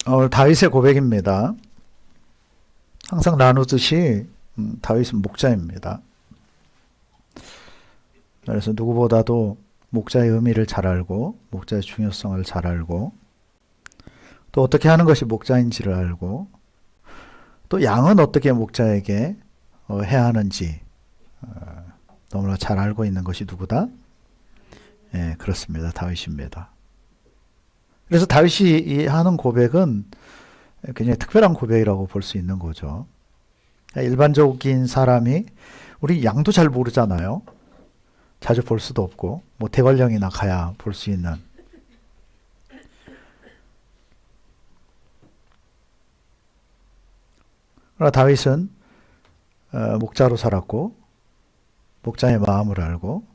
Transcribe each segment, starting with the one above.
오늘 다윗의 고백입니다. 항상 나누듯이 다윗은 목자입니다. 그래서 누구보다도 목자의 의미를 잘 알고 목자의 중요성을 잘 알고 또 어떻게 하는 것이 목자인지를 알고 또 양은 어떻게 목자에게 해야 하는지 너무나 잘 알고 있는 것이 누구다? 예, 그렇습니다. 다윗입니다. 그래서 다윗이 하는 고백은 굉장히 특별한 고백이라고 볼 수 있는 거죠. 일반적인 사람이 우리 양도 잘 모르잖아요. 자주 볼 수도 없고 뭐 대관령이나 가야 볼 수 있는. 그러나 다윗은 목자로 살았고 목자의 마음을 알고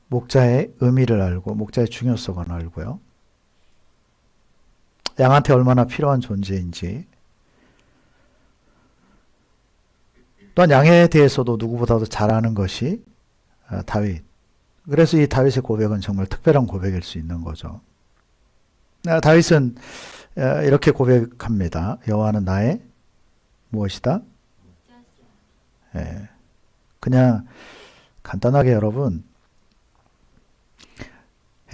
목자의 의미를 알고 목자의 중요성을 알고요. 양한테 얼마나 필요한 존재인지 또한 양에 대해서도 누구보다도 잘 아는 것이 다윗. 그래서 이 다윗의 고백은 정말 특별한 고백일 수 있는 거죠. 다윗은 이렇게 고백합니다. 여호와는 나의 무엇이다? 예. 그냥 간단하게 여러분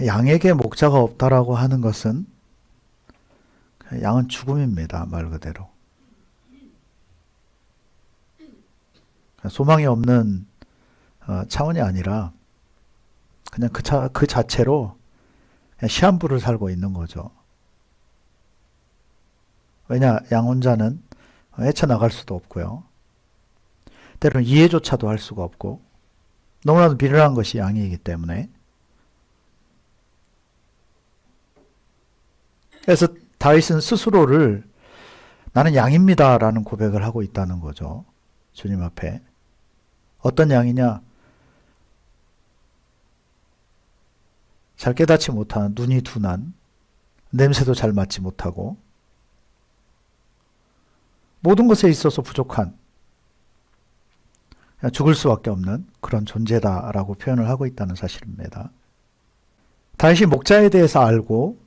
양에게 목자가 없다라고 하는 것은 양은 죽음입니다. 말 그대로. 소망이 없는 차원이 아니라 그냥 그 자체로 그냥 시한부를 살고 있는 거죠. 왜냐? 양 혼자는 헤쳐나갈 수도 없고요. 때로는 이해조차도 할 수가 없고 너무나도 미련한 것이 양이기 때문에 그래서 다윗은 스스로를 나는 양입니다 라는 고백을 하고 있다는 거죠. 주님 앞에. 어떤 양이냐? 잘 깨닫지 못한 눈이 둔한 냄새도 잘 맡지 못하고 모든 것에 있어서 부족한 죽을 수밖에 없는 그런 존재다라고 표현을 하고 있다는 사실입니다. 다윗이 목자에 대해서 알고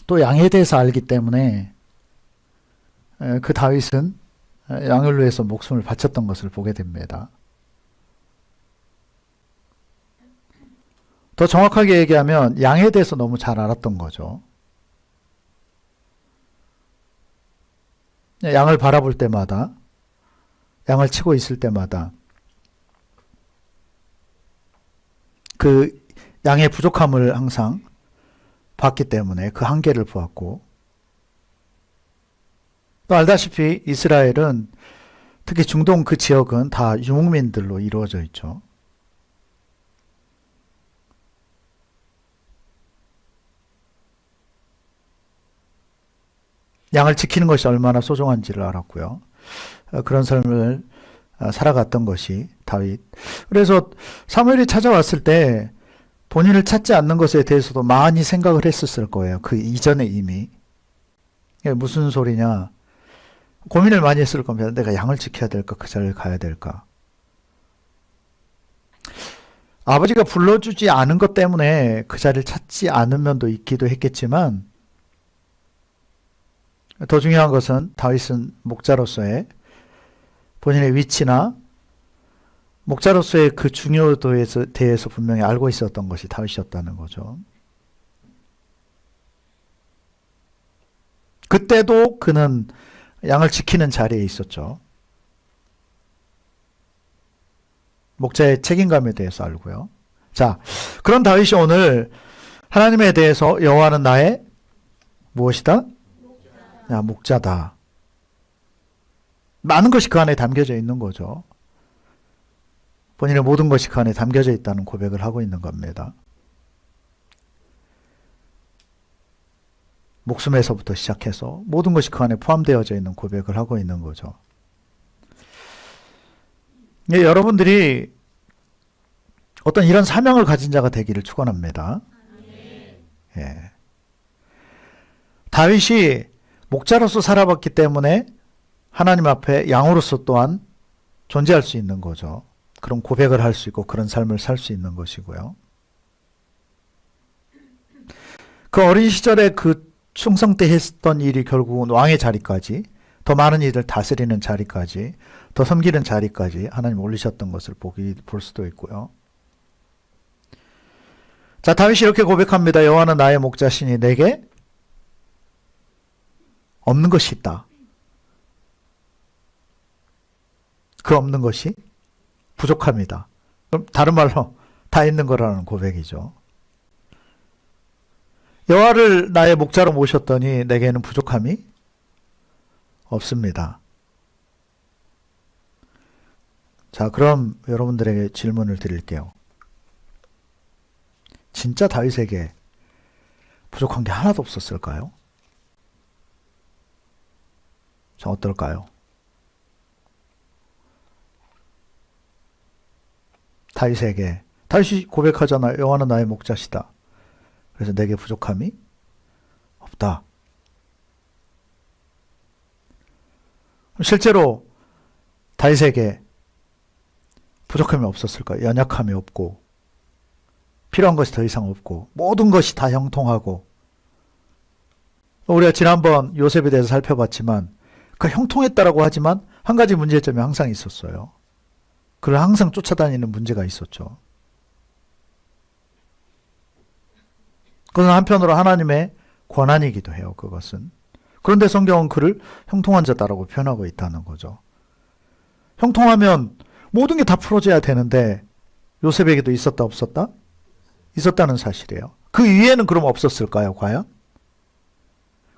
또 양에 대해서 알기 때문에 그 다윗은 양을 위해서 목숨을 바쳤던 것을 보게 됩니다. 더 정확하게 얘기하면 양에 대해서 너무 잘 알았던 거죠. 양을 바라볼 때마다 양을 치고 있을 때마다 그 양의 부족함을 항상 봤기 때문에 그 한계를 보았고 또 알다시피 이스라엘은 특히 중동 그 지역은 다 유목민들로 이루어져 있죠. 양을 지키는 것이 얼마나 소중한지를 알았고요. 그런 삶을 살아갔던 것이 다윗. 그래서 사무엘이 찾아왔을 때 본인을 찾지 않는 것에 대해서도 많이 생각을 했었을 거예요. 그 이전에 이미. 무슨 소리냐. 고민을 많이 했을 겁니다. 내가 양을 지켜야 될까? 그 자리를 가야 될까? 아버지가 불러주지 않은 것 때문에 그 자리를 찾지 않은 면도 있기도 했겠지만 더 중요한 것은 다윗은 목자로서의 본인의 위치나 목자로서의 그 중요도에 대해서 분명히 알고 있었던 것이 다윗이었다는 거죠. 그때도 그는 양을 지키는 자리에 있었죠. 목자의 책임감에 대해서 알고요. 자, 그런 다윗이 오늘 하나님에 대해서 여호와는 나의 무엇이다? 야, 목자다. 많은 것이 그 안에 담겨져 있는 거죠. 본인의 모든 것이 그 안에 담겨져 있다는 고백을 하고 있는 겁니다. 목숨에서부터 시작해서 모든 것이 그 안에 포함되어져 있는 고백을 하고 있는 거죠. 예, 여러분들이 어떤 이런 사명을 가진 자가 되기를 축원합니다. 예. 다윗이 목자로서 살아봤기 때문에 하나님 앞에 양으로서 또한 존재할 수 있는 거죠. 그런 고백을 할 수 있고 그런 삶을 살 수 있는 것이고요. 그 어린 시절의 그 충성 때 했던 일이 결국은 왕의 자리까지, 더 많은 이들 다스리는 자리까지, 더 섬기는 자리까지 하나님 올리셨던 것을 볼 수도 있고요. 자, 다윗이 이렇게 고백합니다. 여호와는 나의 목자시니 내게 없는 것이 있다. 그 없는 것이 부족합니다. 그럼 다른 말로 다 있는 거라는 고백이죠. 여호와를 나의 목자로 모셨더니 내게는 부족함이 없습니다. 자, 그럼 여러분들에게 질문을 드릴게요. 진짜 다윗에게 부족한 게 하나도 없었을까요? 자, 어떨까요? 다윗이 고백하잖아요. 여호와는 나의 목자시다. 그래서 내게 부족함이 없다. 실제로 다윗에게 부족함이 없었을까요? 연약함이 없고 필요한 것이 더 이상 없고 모든 것이 다 형통하고, 우리가 지난번 요셉에 대해서 살펴봤지만 그 형통했다라고 하지만 한 가지 문제점이 항상 있었어요. 그를 항상 쫓아다니는 문제가 있었죠. 그것은 한편으로 하나님의 권한이기도 해요. 그것은. 그런데 성경은 그를 형통한 자다라고 표현하고 있다는 거죠. 형통하면 모든 게 다 풀어져야 되는데 요셉에게도 있었다 없었다? 있었다는 사실이에요. 그 위에는 그럼 없었을까요? 과연?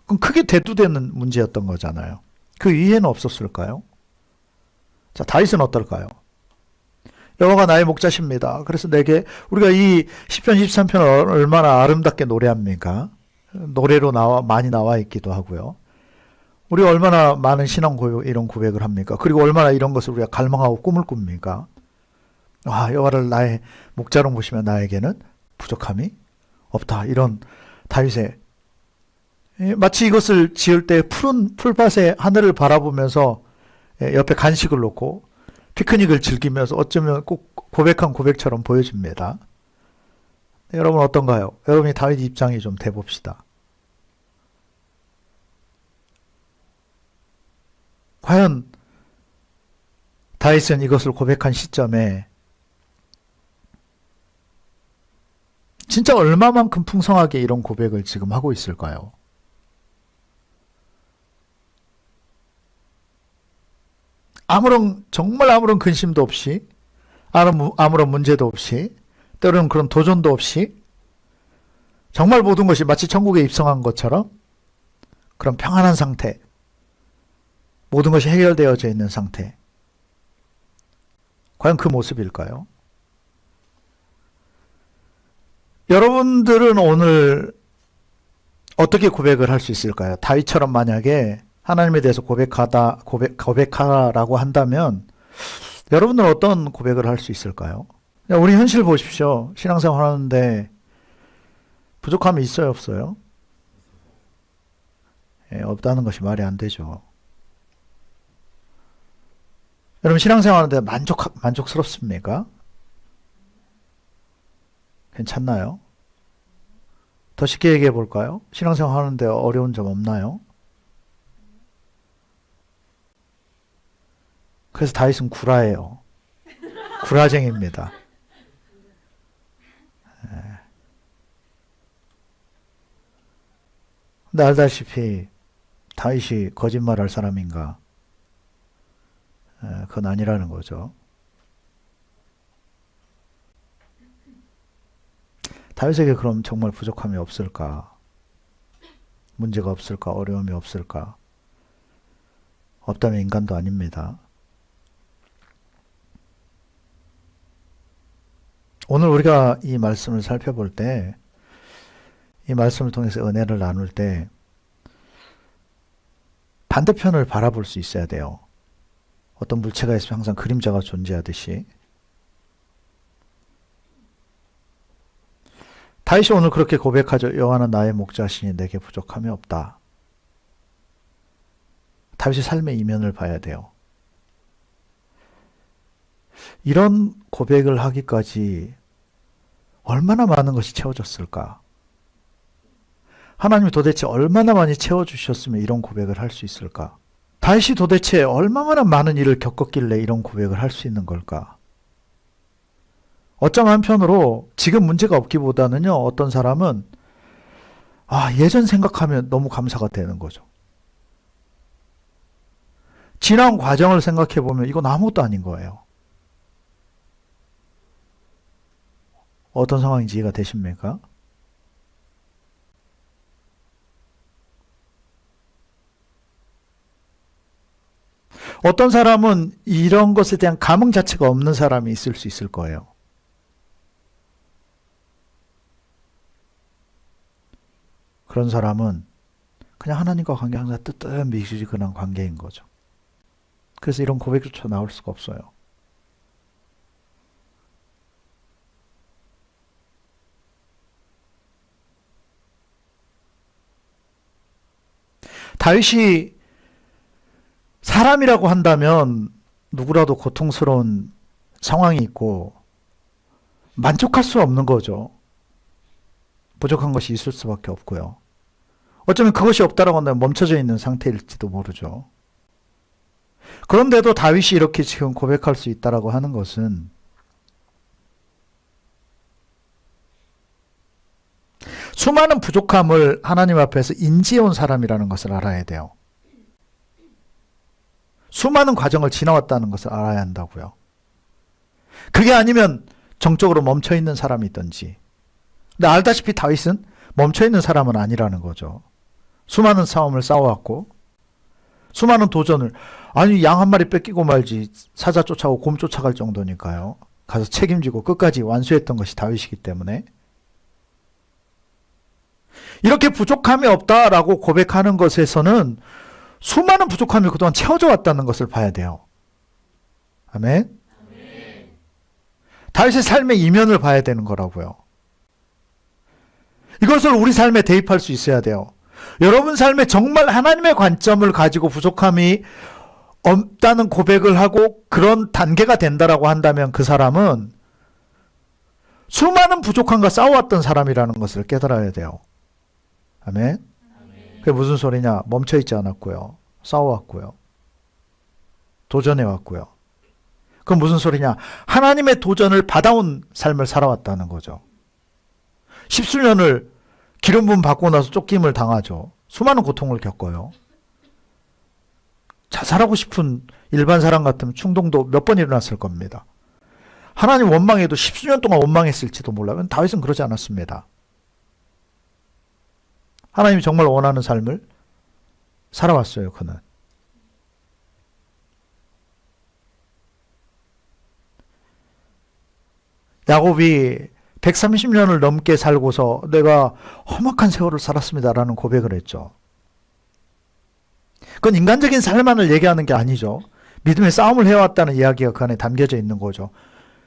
그럼 크게 대두되는 문제였던 거잖아요. 그 위에는 없었을까요? 자, 다윗은 어떨까요? 여호와가 나의 목자십니다. 그래서 내게, 우리가 이 시편 13편을 얼마나 아름답게 노래합니까? 노래로 많이 나와 있기도 하고요. 우리가 얼마나 많은 신앙 고백, 이런 고백을 합니까? 그리고 얼마나 이런 것을 우리가 갈망하고 꿈을 꿉니까? 여호와를 나의 목자로 모시면 나에게는 부족함이 없다. 이런 다윗의, 마치 이것을 지을 때 푸른 풀밭의 하늘을 바라보면서 옆에 간식을 놓고 피크닉을 즐기면서 어쩌면 꼭 고백한 고백처럼 보여집니다. 여러분 어떤가요? 여러분이 다윗 입장이 좀 돼봅시다. 과연 다윗은 이것을 고백한 시점에 진짜 얼마만큼 풍성하게 이런 고백을 지금 하고 있을까요? 정말 아무런 근심도 없이, 아무런 문제도 없이, 때로는 그런 도전도 없이, 정말 모든 것이 마치 천국에 입성한 것처럼 그런 평안한 상태, 모든 것이 해결되어져 있는 상태. 과연 그 모습일까요? 여러분들은 오늘 어떻게 고백을 할 수 있을까요? 다윗처럼 만약에 하나님에 대해서 고백하라고 한다면 여러분들은 어떤 고백을 할 수 있을까요? 우리 현실 보십시오. 신앙생활 하는데 부족함이 있어요, 없어요? 없다는 것이 말이 안 되죠. 여러분 신앙생활 하는데 만족스럽습니까? 괜찮나요? 더 쉽게 얘기해 볼까요? 신앙생활 하는데 어려운 점 없나요? 그래서 다윗은 구라예요. 구라쟁이입니다. 근데 알다시피 다윗이 거짓말할 사람인가? 그건 아니라는 거죠. 다윗에게 그럼 정말 부족함이 없을까? 문제가 없을까? 어려움이 없을까? 없다면 인간도 아닙니다. 오늘 우리가 이 말씀을 살펴볼 때, 이 말씀을 통해서 은혜를 나눌 때 반대편을 바라볼 수 있어야 돼요. 어떤 물체가 있으면 항상 그림자가 존재하듯이. 다윗이 오늘 그렇게 고백하죠. 여호와는 나의 목자시니 내게 부족함이 없다. 다윗의 삶의 이면을 봐야 돼요. 이런 고백을 하기까지 얼마나 많은 것이 채워졌을까? 하나님이 도대체 얼마나 많이 채워주셨으면 이런 고백을 할 수 있을까? 다윗이 도대체 얼마나 많은 일을 겪었길래 이런 고백을 할 수 있는 걸까? 어쩜 한편으로 지금 문제가 없기보다는요, 어떤 사람은 예전 생각하면 너무 감사가 되는 거죠. 지난 과정을 생각해 보면 이건 아무것도 아닌 거예요. 어떤 상황인지 이해가 되십니까? 어떤 사람은 이런 것에 대한 감흥 자체가 없는 사람이 있을 수 있을 거예요. 그런 사람은 그냥 하나님과 관계 항상 뜨뜻미지근한 관계인 거죠. 그래서 이런 고백조차 나올 수가 없어요. 다윗이 사람이라고 한다면 누구라도 고통스러운 상황이 있고 만족할 수 없는 거죠. 부족한 것이 있을 수밖에 없고요. 어쩌면 그것이 없다라고 한다면 멈춰져 있는 상태일지도 모르죠. 그런데도 다윗이 이렇게 지금 고백할 수 있다라고 하는 것은 수많은 부족함을 하나님 앞에서 인지해온 사람이라는 것을 알아야 돼요. 수많은 과정을 지나왔다는 것을 알아야 한다고요. 그게 아니면 정적으로 멈춰있는 사람이 있든지. 근데 알다시피 다윗은 멈춰있는 사람은 아니라는 거죠. 수많은 싸움을 싸워왔고 수많은 도전을 양 한 마리 뺏기고 말지 사자 쫓아오고 곰 쫓아갈 정도니까요. 가서 책임지고 끝까지 완수했던 것이 다윗이기 때문에 이렇게 부족함이 없다라고 고백하는 것에서는 수많은 부족함이 그동안 채워져 왔다는 것을 봐야 돼요. 아멘? 다윗의 삶의 이면을 봐야 되는 거라고요. 이것을 우리 삶에 대입할 수 있어야 돼요. 여러분 삶에 정말 하나님의 관점을 가지고 부족함이 없다는 고백을 하고 그런 단계가 된다라고 한다면 그 사람은 수많은 부족함과 싸워왔던 사람이라는 것을 깨달아야 돼요. 아멘? 그게 무슨 소리냐? 멈춰있지 않았고요. 싸워왔고요. 도전해왔고요. 그건 무슨 소리냐? 하나님의 도전을 받아온 삶을 살아왔다는 거죠. 십수년을 기름 부음 받고 나서 쫓김을 당하죠. 수많은 고통을 겪어요. 자살하고 싶은 일반 사람 같으면 충동도 몇 번 일어났을 겁니다. 하나님 원망해도 십수년 동안 원망했을지도 몰라요. 다윗은 그러지 않았습니다. 하나님이 정말 원하는 삶을 살아왔어요. 그는. 야곱이 130년을 넘게 살고서 내가 험악한 세월을 살았습니다라는 고백을 했죠. 그건 인간적인 삶만을 얘기하는 게 아니죠. 믿음의 싸움을 해왔다는 이야기가 그 안에 담겨져 있는 거죠.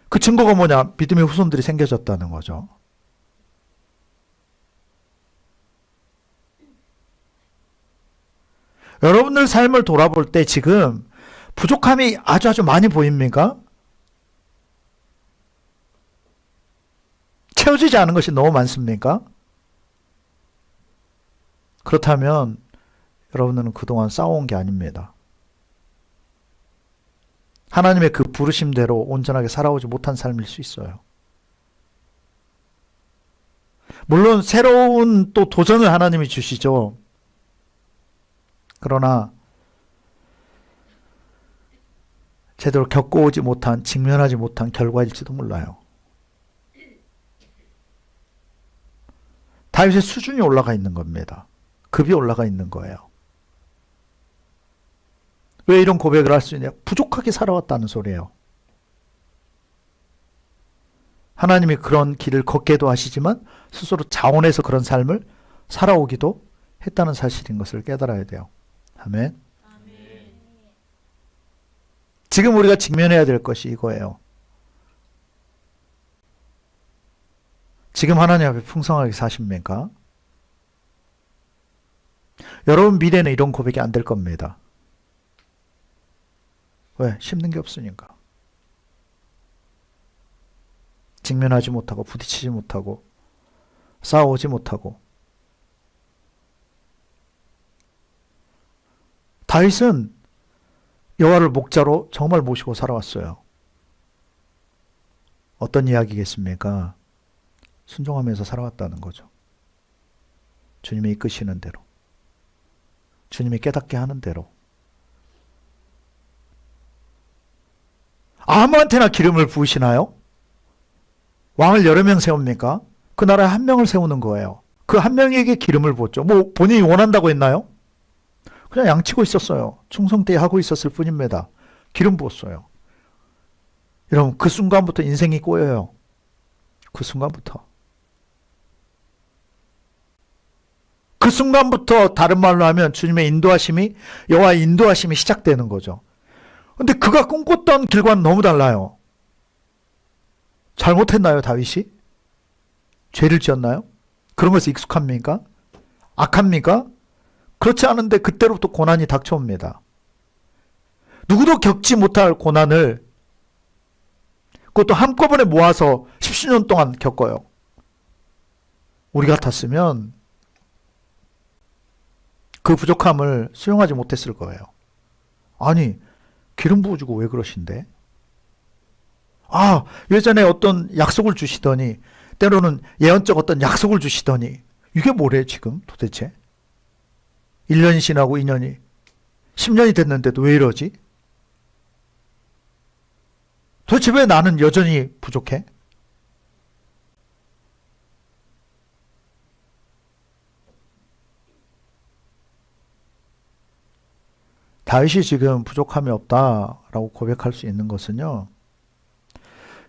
그 증거가 뭐냐? 믿음의 후손들이 생겨졌다는 거죠. 여러분들 삶을 돌아볼 때 지금 부족함이 아주 많이 보입니까? 채워지지 않은 것이 너무 많습니까? 그렇다면 여러분들은 그동안 싸워온 게 아닙니다. 하나님의 그 부르심대로 온전하게 살아오지 못한 삶일 수 있어요. 물론 새로운 또 도전을 하나님이 주시죠. 그러나 제대로 겪어오지 못한, 직면하지 못한 결과일지도 몰라요. 다윗의 수준이 올라가 있는 겁니다. 급이 올라가 있는 거예요. 왜 이런 고백을 할 수 있냐? 부족하게 살아왔다는 소리예요. 하나님이 그런 길을 걷게도 하시지만 스스로 자원해서 그런 삶을 살아오기도 했다는 사실인 것을 깨달아야 돼요. 아멘. 지금 우리가 직면해야 될 것이 이거예요. 지금 하나님 앞에 풍성하게 사십니까? 여러분 미래는 이런 고백이 안 될 겁니다. 왜? 심는 게 없으니까. 직면하지 못하고 부딪히지 못하고 싸우지 못하고 다윗은 여호와를 목자로 정말 모시고 살아왔어요. 어떤 이야기겠습니까? 순종하면서 살아왔다는 거죠. 주님이 이끄시는 대로, 주님이 깨닫게 하는 대로. 아무한테나 기름을 부으시나요? 왕을 여러 명 세웁니까? 그 나라에 한 명을 세우는 거예요. 그 한 명에게 기름을 부었죠. 뭐 본인이 원한다고 했나요? 그냥 양치고 있었어요. 충성되게 하고 있었을 뿐입니다. 기름 부었어요. 여러분, 그 순간부터 인생이 꼬여요. 그 순간부터. 그 순간부터 다른 말로 하면 주님의 인도하심이, 여호와의 인도하심이 시작되는 거죠. 근데 그가 꿈꿨던 길과는 너무 달라요. 잘못했나요, 다윗이? 죄를 지었나요? 그런 것에 익숙합니까? 악합니까? 그렇지 않은데 그때로부터 고난이 닥쳐옵니다. 누구도 겪지 못할 고난을 그것도 한꺼번에 모아서 10수년 동안 겪어요. 우리 같았으면 그 부족함을 수용하지 못했을 거예요. 아니, 기름 부어주고 왜 그러신데? 예전에 어떤 약속을 주시더니, 때로는 예언적 어떤 약속을 주시더니, 이게 뭐래 지금 도대체? 1년이 지나고 2년이, 10년이 됐는데도 왜 이러지? 도대체 왜 나는 여전히 부족해? 다윗이 지금 부족함이 없다라고 고백할 수 있는 것은요,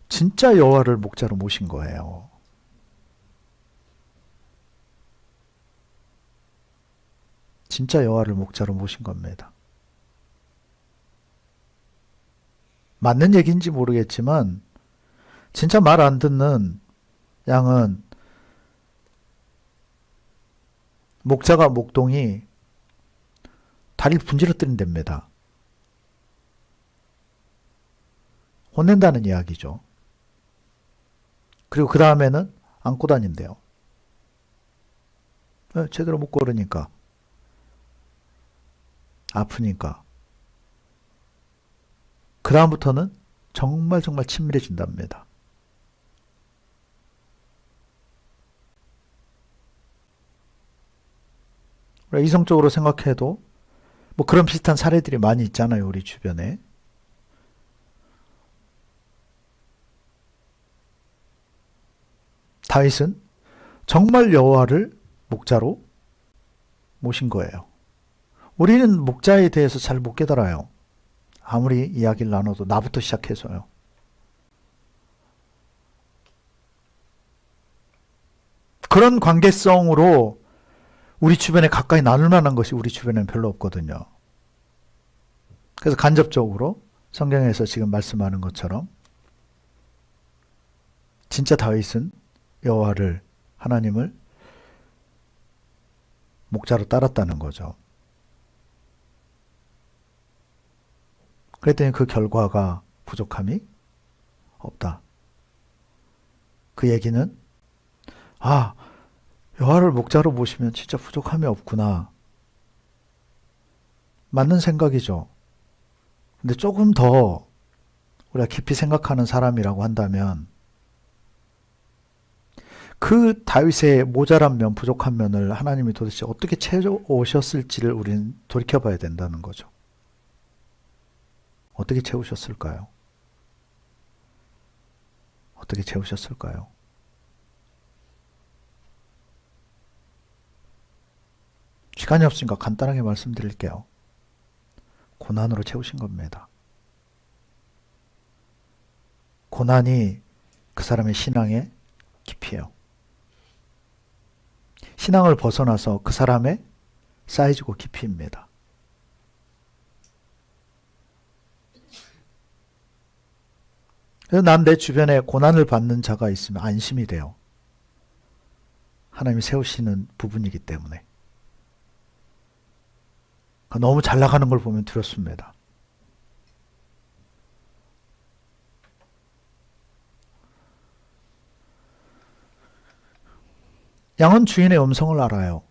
진짜 여호와를 목자로 모신 거예요. 진짜 여호와를 목자로 모신 겁니다. 맞는 얘기인지 모르겠지만 진짜 말 안 듣는 양은 목자가 목동이 다리를 분지러뜨린답니다. 혼낸다는 이야기죠. 그리고 그 다음에는 안고 다닌대요. 제대로 못 걸으니까. 아프니까. 그 다음부터는 정말 친밀해진답니다. 이성적으로 생각해도 뭐 그런 비슷한 사례들이 많이 있잖아요, 우리 주변에. 다윗은 정말 여호와를 목자로 모신 거예요. 우리는 목자에 대해서 잘 못 깨달아요. 아무리 이야기를 나눠도 나부터 시작해서요. 그런 관계성으로 우리 주변에 가까이 나눌 만한 것이 우리 주변에는 별로 없거든요. 그래서 간접적으로 성경에서 지금 말씀하는 것처럼 진짜 다윗은 여호와를, 하나님을 목자로 따랐다는 거죠. 그랬더니 그 결과가 부족함이 없다. 그 얘기는 여호와를 목자로 모시면 진짜 부족함이 없구나. 맞는 생각이죠. 근데 조금 더 우리가 깊이 생각하는 사람이라고 한다면 그 다윗의 모자란 면, 부족한 면을 하나님이 도대체 어떻게 채워오셨을지를 우리는 돌이켜봐야 된다는 거죠. 어떻게 채우셨을까요? 어떻게 채우셨을까요? 시간이 없으니까 간단하게 말씀드릴게요. 고난으로 채우신 겁니다. 고난이 그 사람의 신앙의 깊이예요. 신앙을 벗어나서 그 사람의 사이즈고 깊이입니다. 그래서 난 내 주변에 고난을 받는 자가 있으면 안심이 돼요. 하나님이 세우시는 부분이기 때문에. 너무 잘 나가는 걸 보면 두렵습니다. 양은 주인의 음성을 알아요.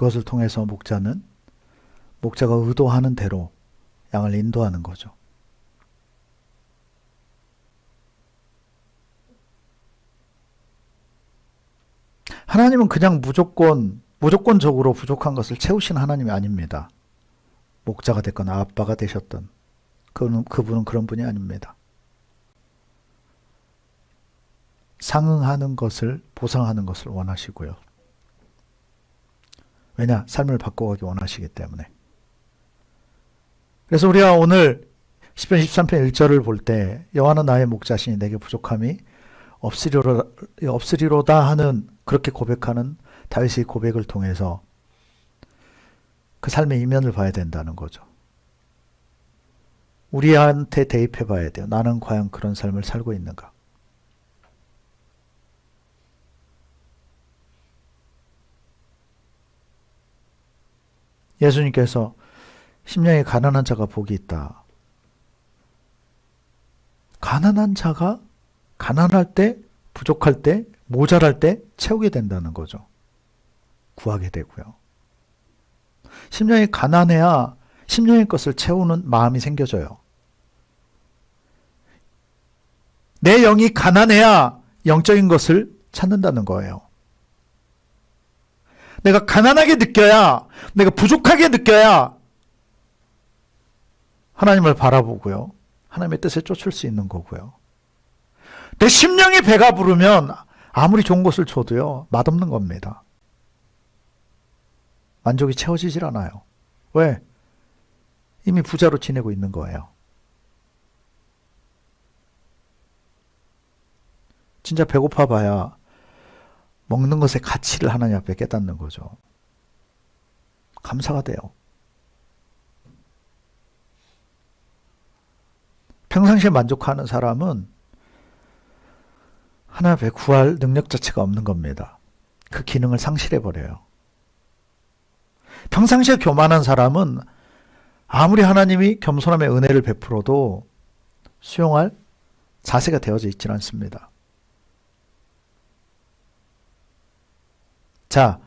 그것을 통해서 목자가 의도하는 대로 양을 인도하는 거죠. 하나님은 그냥 무조건적으로 부족한 것을 채우신 하나님이 아닙니다. 목자가 됐거나 아빠가 되셨던 그분은 그런 분이 아닙니다. 상응하는 것을, 보상하는 것을 원하시고요. 왜냐? 삶을 바꿔가기 원하시기 때문에. 그래서 우리가 오늘 10편 13편 1절을 볼 때 여호와는 나의 목자시니 내게 부족함이 없으리로다 하는, 그렇게 고백하는 다윗의 고백을 통해서 그 삶의 이면을 봐야 된다는 거죠. 우리한테 대입해 봐야 돼요. 나는 과연 그런 삶을 살고 있는가? 예수님께서 심령이 가난한 자가 복이 있다. 가난한 자가 가난할 때, 부족할 때, 모자랄 때 채우게 된다는 거죠. 구하게 되고요. 심령이 가난해야 심령의 것을 채우는 마음이 생겨져요. 내 영이 가난해야 영적인 것을 찾는다는 거예요. 내가 가난하게 느껴야, 내가 부족하게 느껴야 하나님을 바라보고요. 하나님의 뜻에 쫓을 수 있는 거고요. 내 심령이 배가 부르면 아무리 좋은 것을 줘도요, 맛없는 겁니다. 만족이 채워지질 않아요. 왜? 이미 부자로 지내고 있는 거예요. 진짜 배고파 봐야 먹는 것의 가치를 하나님 앞에 깨닫는 거죠. 감사가 돼요. 평상시에 만족하는 사람은 하나님 앞에 구할 능력 자체가 없는 겁니다. 그 기능을 상실해버려요. 평상시에 교만한 사람은 아무리 하나님이 겸손함의 은혜를 베풀어도 수용할 자세가 되어져 있지는 않습니다. 자,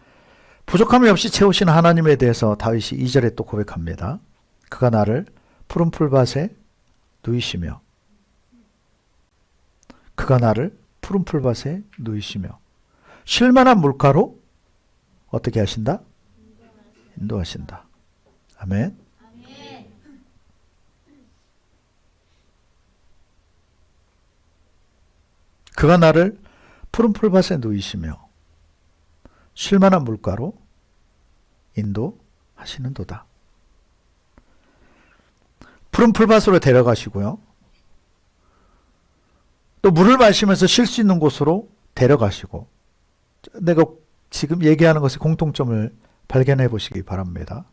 부족함이 없이 채우신 하나님에 대해서 다윗이 2절에 또 고백합니다. 그가 나를 푸른 풀밭에 누이시며, 그가 나를 푸른 풀밭에 누이시며 쉴만한 물가로 어떻게 하신다? 인도하신다. 아멘. 그가 나를 푸른 풀밭에 누이시며 쉴만한 물가로 인도하시는도다. 푸른 풀밭으로 데려가시고요. 또 물을 마시면서 쉴 수 있는 곳으로 데려가시고, 내가 지금 얘기하는 것의 공통점을 발견해 보시기 바랍니다.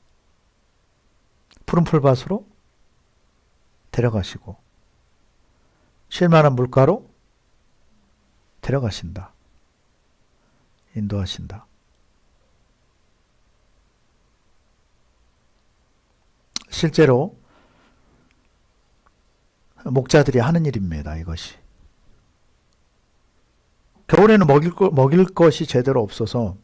푸른 풀밭으로 데려가시고 쉴만한 물가로 데려가신다. 인도하신다. 실제로 목자들이 하는 일입니다. 이것이. 겨울에는 먹일 것이 제대로 없어서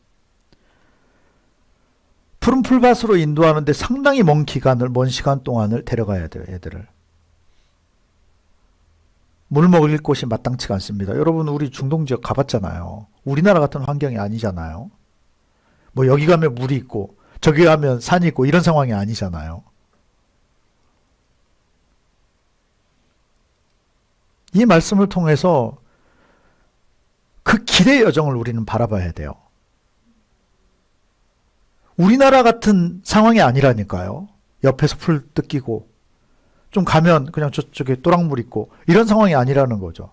푸른 풀밭으로 인도하는데 상당히 먼 시간 동안을 데려가야 돼요. 애들을. 물 먹일 곳이 마땅치가 않습니다. 여러분, 우리 중동 지역 가봤잖아요. 우리나라 같은 환경이 아니잖아요. 뭐 여기 가면 물이 있고 저기 가면 산이 있고 이런 상황이 아니잖아요. 이 말씀을 통해서 그 길의 여정을 우리는 바라봐야 돼요. 우리나라 같은 상황이 아니라니까요. 옆에서 풀 뜯기고 좀 가면 그냥 저쪽에 또랑물 있고 이런 상황이 아니라는 거죠.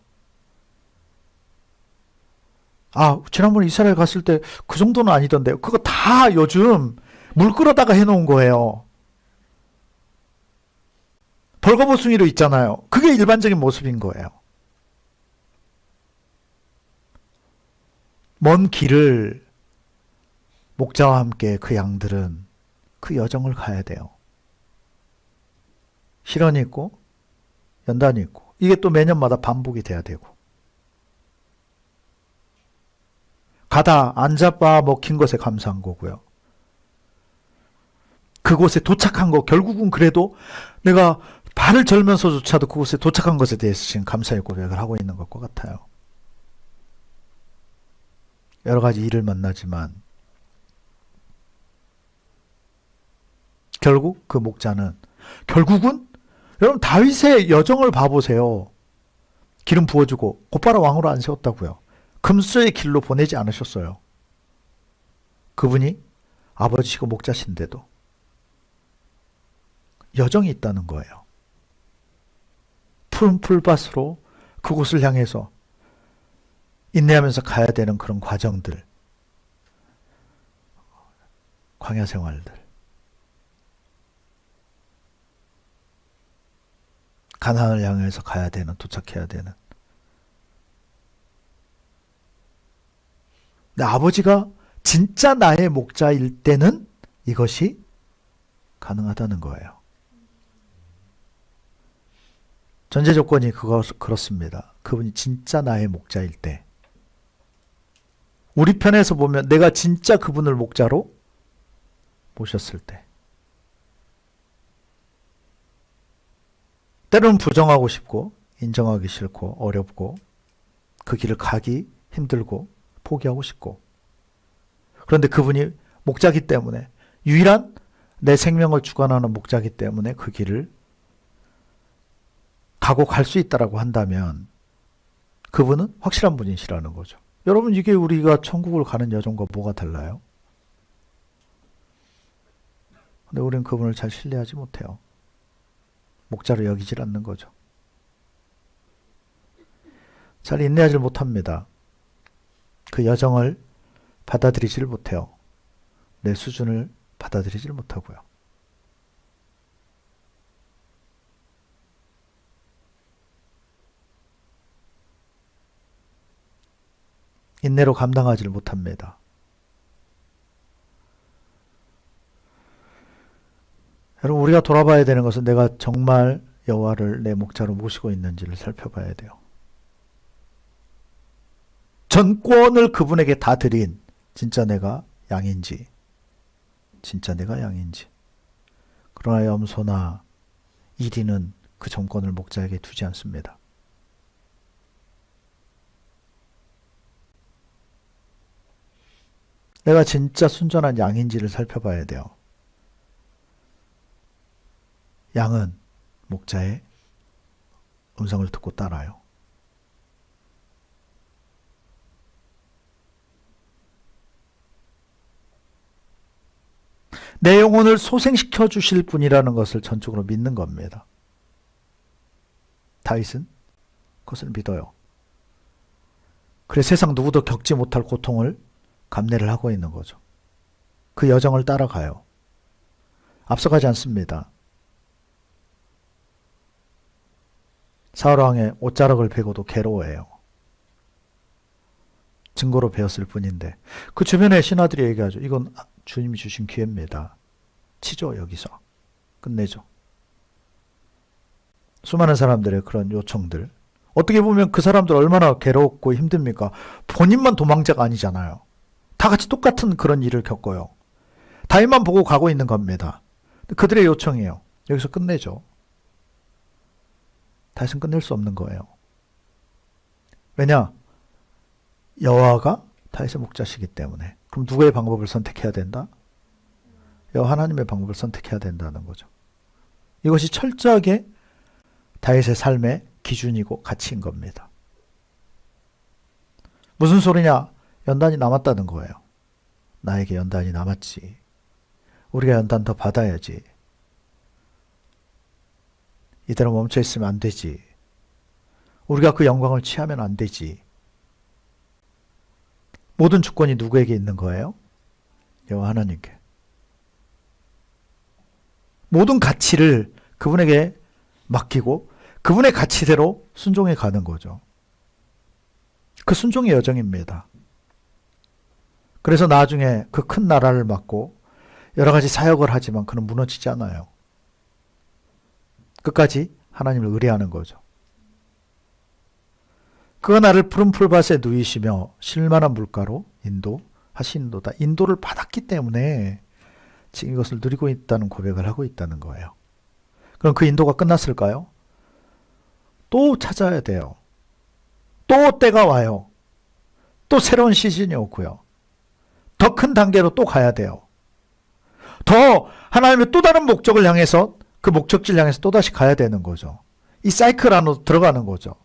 아, 지난번에 이스라엘 갔을 때 그 정도는 아니던데요. 그거 다 요즘 물 끌어다가 해놓은 거예요. 벌거벗은이로 있잖아요. 그게 일반적인 모습인 거예요. 먼 길을 목자와 함께 그 양들은 그 여정을 가야 돼요. 시련이 있고 연단이 있고 이게 또 매년마다 반복이 돼야 되고, 가다 안 잡아 먹힌 것에 감사한 거고요. 그곳에 도착한 거, 결국은 그래도 내가 발을 절면서조차도 그곳에 도착한 것에 대해서 지금 감사의 고백을 하고 있는 것과 같아요. 여러 가지 일을 만나지만 결국 그 목자는 결국은 여러분 다윗의 여정을 봐보세요. 기름 부어주고 곧바로 왕으로 안 세웠다고요. 금수저의 길로 보내지 않으셨어요. 그분이 아버지시고 목자신데도 여정이 있다는 거예요. 푸른 풀밭으로 그곳을 향해서 인내하면서 가야 되는 그런 과정들, 광야 생활들, 가나안을 향해서 가야 되는, 도착해야 되는. 근데 아버지가 진짜 나의 목자일 때는 이것이 가능하다는 거예요. 전제 조건이 그렇습니다. 그분이 진짜 나의 목자일 때. 우리 편에서 보면 내가 진짜 그분을 목자로 모셨을 때. 때로는 부정하고 싶고 인정하기 싫고 어렵고 그 길을 가기 힘들고 포기하고 싶고, 그런데 그분이 목자기 때문에, 유일한 내 생명을 주관하는 목자기 때문에 그 길을 가고 갈 수 있다라고 한다면 그분은 확실한 분이시라는 거죠. 여러분, 이게 우리가 천국을 가는 여정과 뭐가 달라요? 근데 우리는 그분을 잘 신뢰하지 못해요. 목자로 여기질 않는 거죠. 잘 인내하지 못합니다. 그 여정을 받아들이지를 못해요. 내 수준을 받아들이지를 못하고요. 인내로 감당하지를 못합니다. 여러분, 우리가 돌아봐야 되는 것은 내가 정말 여호와를 내 목자로 모시고 있는지를 살펴봐야 돼요. 전권을 그분에게 다 드린 진짜 내가 양인지, 진짜 내가 양인지. 그러나 염소나 이리는 그 전권을 목자에게 두지 않습니다. 내가 진짜 순전한 양인지를 살펴봐야 돼요. 양은 목자의 음성을 듣고 따라요. 내 영혼을 소생시켜 주실 분이라는 것을 전적으로 믿는 겁니다. 다윗은 그것을 믿어요. 그래서 세상 누구도 겪지 못할 고통을 감내를 하고 있는 거죠. 그 여정을 따라가요. 앞서가지 않습니다. 사울왕의 옷자락을 베고도 괴로워해요. 증거로 배웠을 뿐인데 그 주변의 신하들이 얘기하죠. 이건 주님이 주신 기회입니다. 치죠, 여기서. 끝내죠. 수많은 사람들의 그런 요청들. 어떻게 보면 그 사람들 얼마나 괴롭고 힘듭니까? 본인만 도망자가 아니잖아요. 다 같이 똑같은 그런 일을 겪어요. 다윗만 보고 가고 있는 겁니다. 그들의 요청이에요. 여기서 끝내죠. 다윗은 끝낼 수 없는 거예요. 왜냐? 여호와가 다윗의 목자시기 때문에. 그럼 누구의 방법을 선택해야 된다? 여호와 하나님의 방법을 선택해야 된다는 거죠. 이것이 철저하게 다윗의 삶의 기준이고 가치인 겁니다. 무슨 소리냐? 연단이 남았다는 거예요. 나에게 연단이 남았지. 우리가 연단 더 받아야지. 이대로 멈춰 있으면 안 되지. 우리가 그 영광을 취하면 안 되지. 모든 주권이 누구에게 있는 거예요? 여호와 하나님께. 모든 가치를 그분에게 맡기고 그분의 가치대로 순종해 가는 거죠. 그 순종의 여정입니다. 그래서 나중에 그 큰 나라를 맡고 여러 가지 사역을 하지만 그는 무너지지 않아요. 끝까지 하나님을 의뢰하는 거죠. 그가 나를 푸른 풀밭에 누이시며 실만한 물가로 인도하신도다. 인도를 받았기 때문에 지금 이것을 누리고 있다는 고백을 하고 있다는 거예요. 그럼 그 인도가 끝났을까요? 또 찾아야 돼요. 또 때가 와요. 또 새로운 시즌이 오고요. 더 큰 단계로 또 가야 돼요. 더 하나님의 또 다른 목적을 향해서 그 목적지를 향해서 또다시 가야 되는 거죠. 이 사이클 안으로 들어가는 거죠.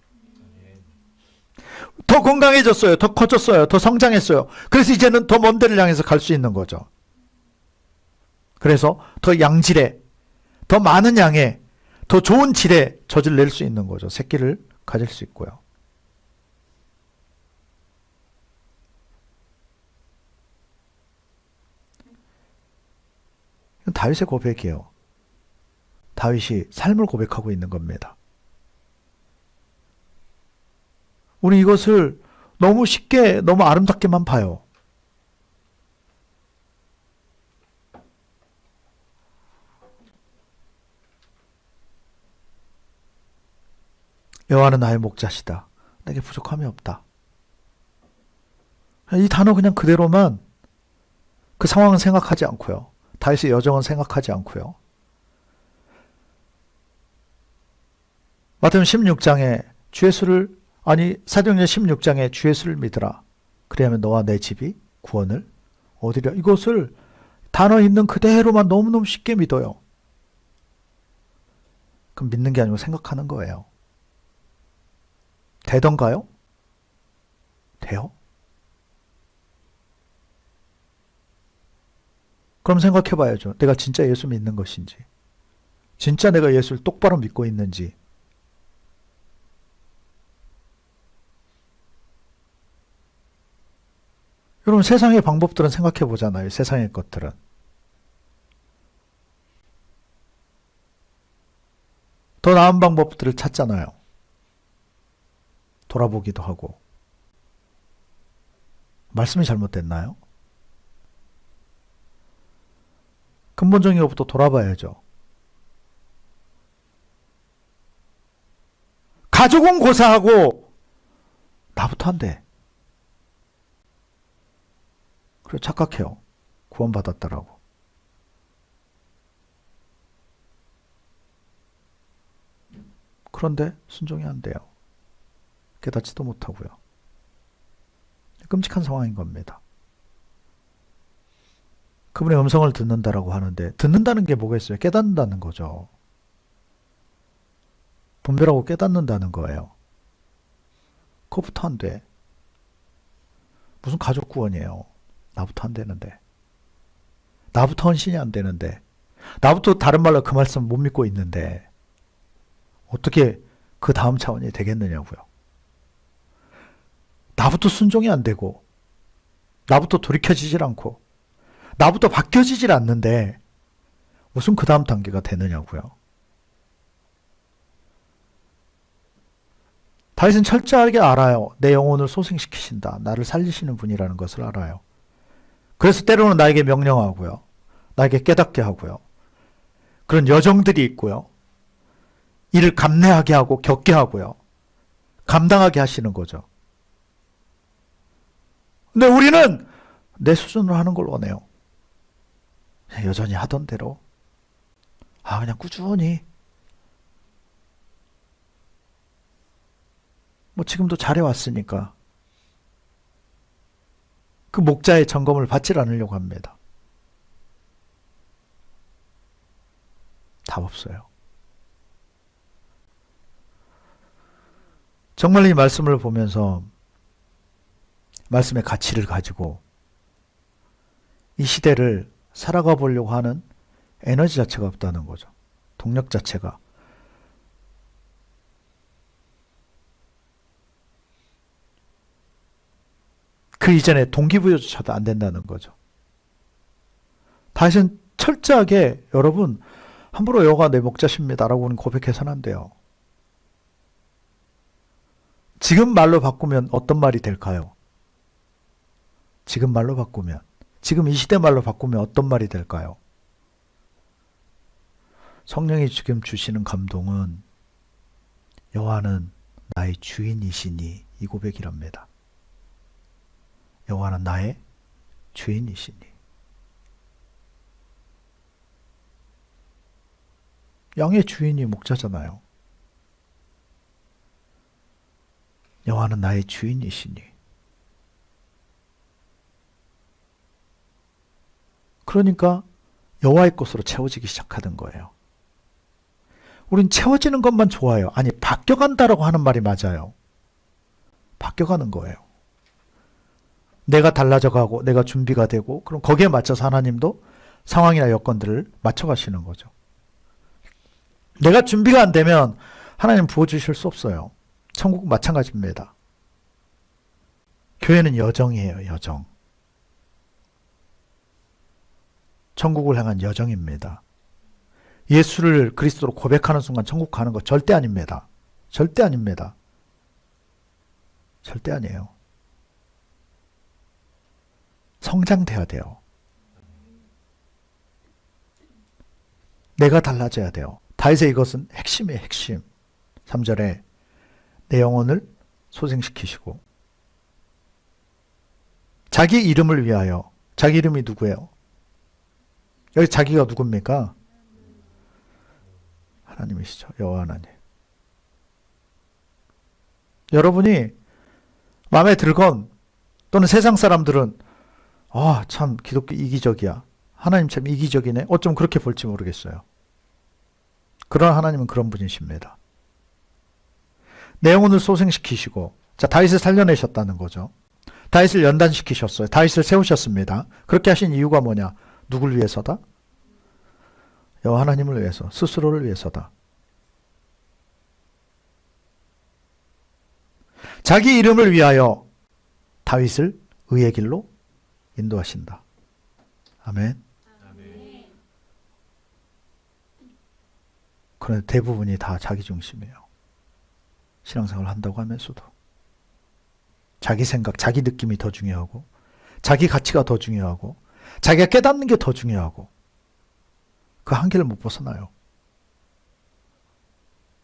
더 건강해졌어요. 더 커졌어요. 더 성장했어요. 그래서 이제는 더 먼 데를 향해서 갈 수 있는 거죠. 그래서 더 양질의, 더 많은 양의, 더 좋은 질의 젖을 낼 수 있는 거죠. 새끼를 가질 수 있고요. 이건 다윗의 고백이에요. 다윗이 삶을 고백하고 있는 겁니다. 우리 이것을 너무 쉽게, 너무 아름답게만 봐요. 여호와는 나의 목자시다. 내게 부족함이 없다. 이 단어 그냥 그대로만 그 상황은 생각하지 않고요. 다윗의 여정은 생각하지 않고요. 마태복음 16장에 사도행전 16장에 주 예수를 믿으라. 그리하면 너와 내 집이 구원을 얻으리라. 이것을 단어 있는 그대로만 너무너무 쉽게 믿어요. 그럼 믿는 게 아니고 생각하는 거예요. 되던가요? 돼요? 그럼 생각해 봐야죠. 내가 진짜 예수 믿는 것인지, 진짜 내가 예수를 똑바로 믿고 있는지. 여러분, 세상의 방법들은 생각해 보잖아요. 세상의 것들은. 더 나은 방법들을 찾잖아요. 돌아보기도 하고. 말씀이 잘못됐나요? 근본적인 것부터 돌아봐야죠. 가족은 고사하고 나부터 안 돼. 그리고 착각해요. 구원받았다라고. 그런데 순종이 안 돼요. 깨닫지도 못하고요. 끔찍한 상황인 겁니다. 그분의 음성을 듣는다라고 하는데, 듣는다는 게 뭐가 있어요? 깨닫는다는 거죠. 분별하고 깨닫는다는 거예요. 그것부터 안 돼. 무슨 가족 구원이에요. 나부터 안 되는데. 나부터 헌신이 안 되는데. 나부터 다른 말로 그 말씀 못 믿고 있는데 어떻게 그 다음 차원이 되겠느냐고요. 나부터 순종이 안 되고, 나부터 돌이켜지질 않고, 나부터 바뀌어지질 않는데 무슨 그 다음 단계가 되느냐고요. 다윗은 철저하게 알아요. 내 영혼을 소생시키신다. 나를 살리시는 분이라는 것을 알아요. 그래서 때로는 나에게 명령하고요. 나에게 깨닫게 하고요. 그런 여정들이 있고요. 이를 감내하게 하고 겪게 하고요. 감당하게 하시는 거죠. 근데 우리는 내 수준으로 하는 걸 원해요. 여전히 하던 대로. 그냥 꾸준히. 뭐 지금도 잘해왔으니까. 그 목자의 점검을 받지 않으려고 합니다. 답 없어요. 정말 이 말씀을 보면서 말씀의 가치를 가지고 이 시대를 살아가 보려고 하는 에너지 자체가 없다는 거죠. 동력 자체가. 그 이전에 동기부여조차도 안 된다는 거죠. 다윗은 철저하게 여러분 함부로 여호와가 내 목자십니다라고는 고백해서는 안 돼요. 지금 말로 바꾸면 어떤 말이 될까요? 지금 말로 바꾸면, 지금 이 시대 말로 바꾸면 어떤 말이 될까요? 성령이 지금 주시는 감동은 여호와는 나의 주인이시니, 이 고백이랍니다. 여호와는 나의 주인이시니. 양의 주인이 목자잖아요. 여호와는 나의 주인이시니. 그러니까 여호와의 것으로 채워지기 시작하는 거예요. 우린 채워지는 것만 좋아요. 아니, 바뀌어간다라고 하는 말이 맞아요. 바뀌어가는 거예요. 내가 달라져가고 내가 준비가 되고 그럼 거기에 맞춰서 하나님도 상황이나 여건들을 맞춰가시는 거죠. 내가 준비가 안 되면 하나님 부어주실 수 없어요. 천국은 마찬가지입니다. 교회는 여정이에요. 여정. 천국을 향한 여정입니다. 예수를 그리스도로 고백하는 순간 천국 가는 거 절대 아닙니다. 절대 아닙니다. 절대 아니에요. 성장돼야 돼요. 내가 달라져야 돼요. 다윗의 이것은 핵심이에요. 핵심. 3절에 내 영혼을 소생시키시고 자기 이름을 위하여. 자기 이름이 누구예요? 여기 자기가 누굽니까? 하나님이시죠. 여호와 하나님. 여러분이 마음에 들건 또는 세상 사람들은 참 기독교 이기적이야. 하나님 참 이기적이네. 어쩜 그렇게 볼지 모르겠어요. 그러나 하나님은 그런 분이십니다. 내 영혼을 소생시키시고, 자, 다윗을 살려내셨다는 거죠. 다윗을 연단시키셨어요. 다윗을 세우셨습니다. 그렇게 하신 이유가 뭐냐? 누굴 위해서다? 여호와 하나님을 위해서, 스스로를 위해서다. 자기 이름을 위하여 다윗을 의의 길로 인도하신다. 아멘. 그런데 대부분이 다 자기 중심이에요. 신앙생활을 한다고 하면서도. 자기 생각, 자기 느낌이 더 중요하고, 자기 가치가 더 중요하고, 자기가 깨닫는 게 더 중요하고, 그 한계를 못 벗어나요.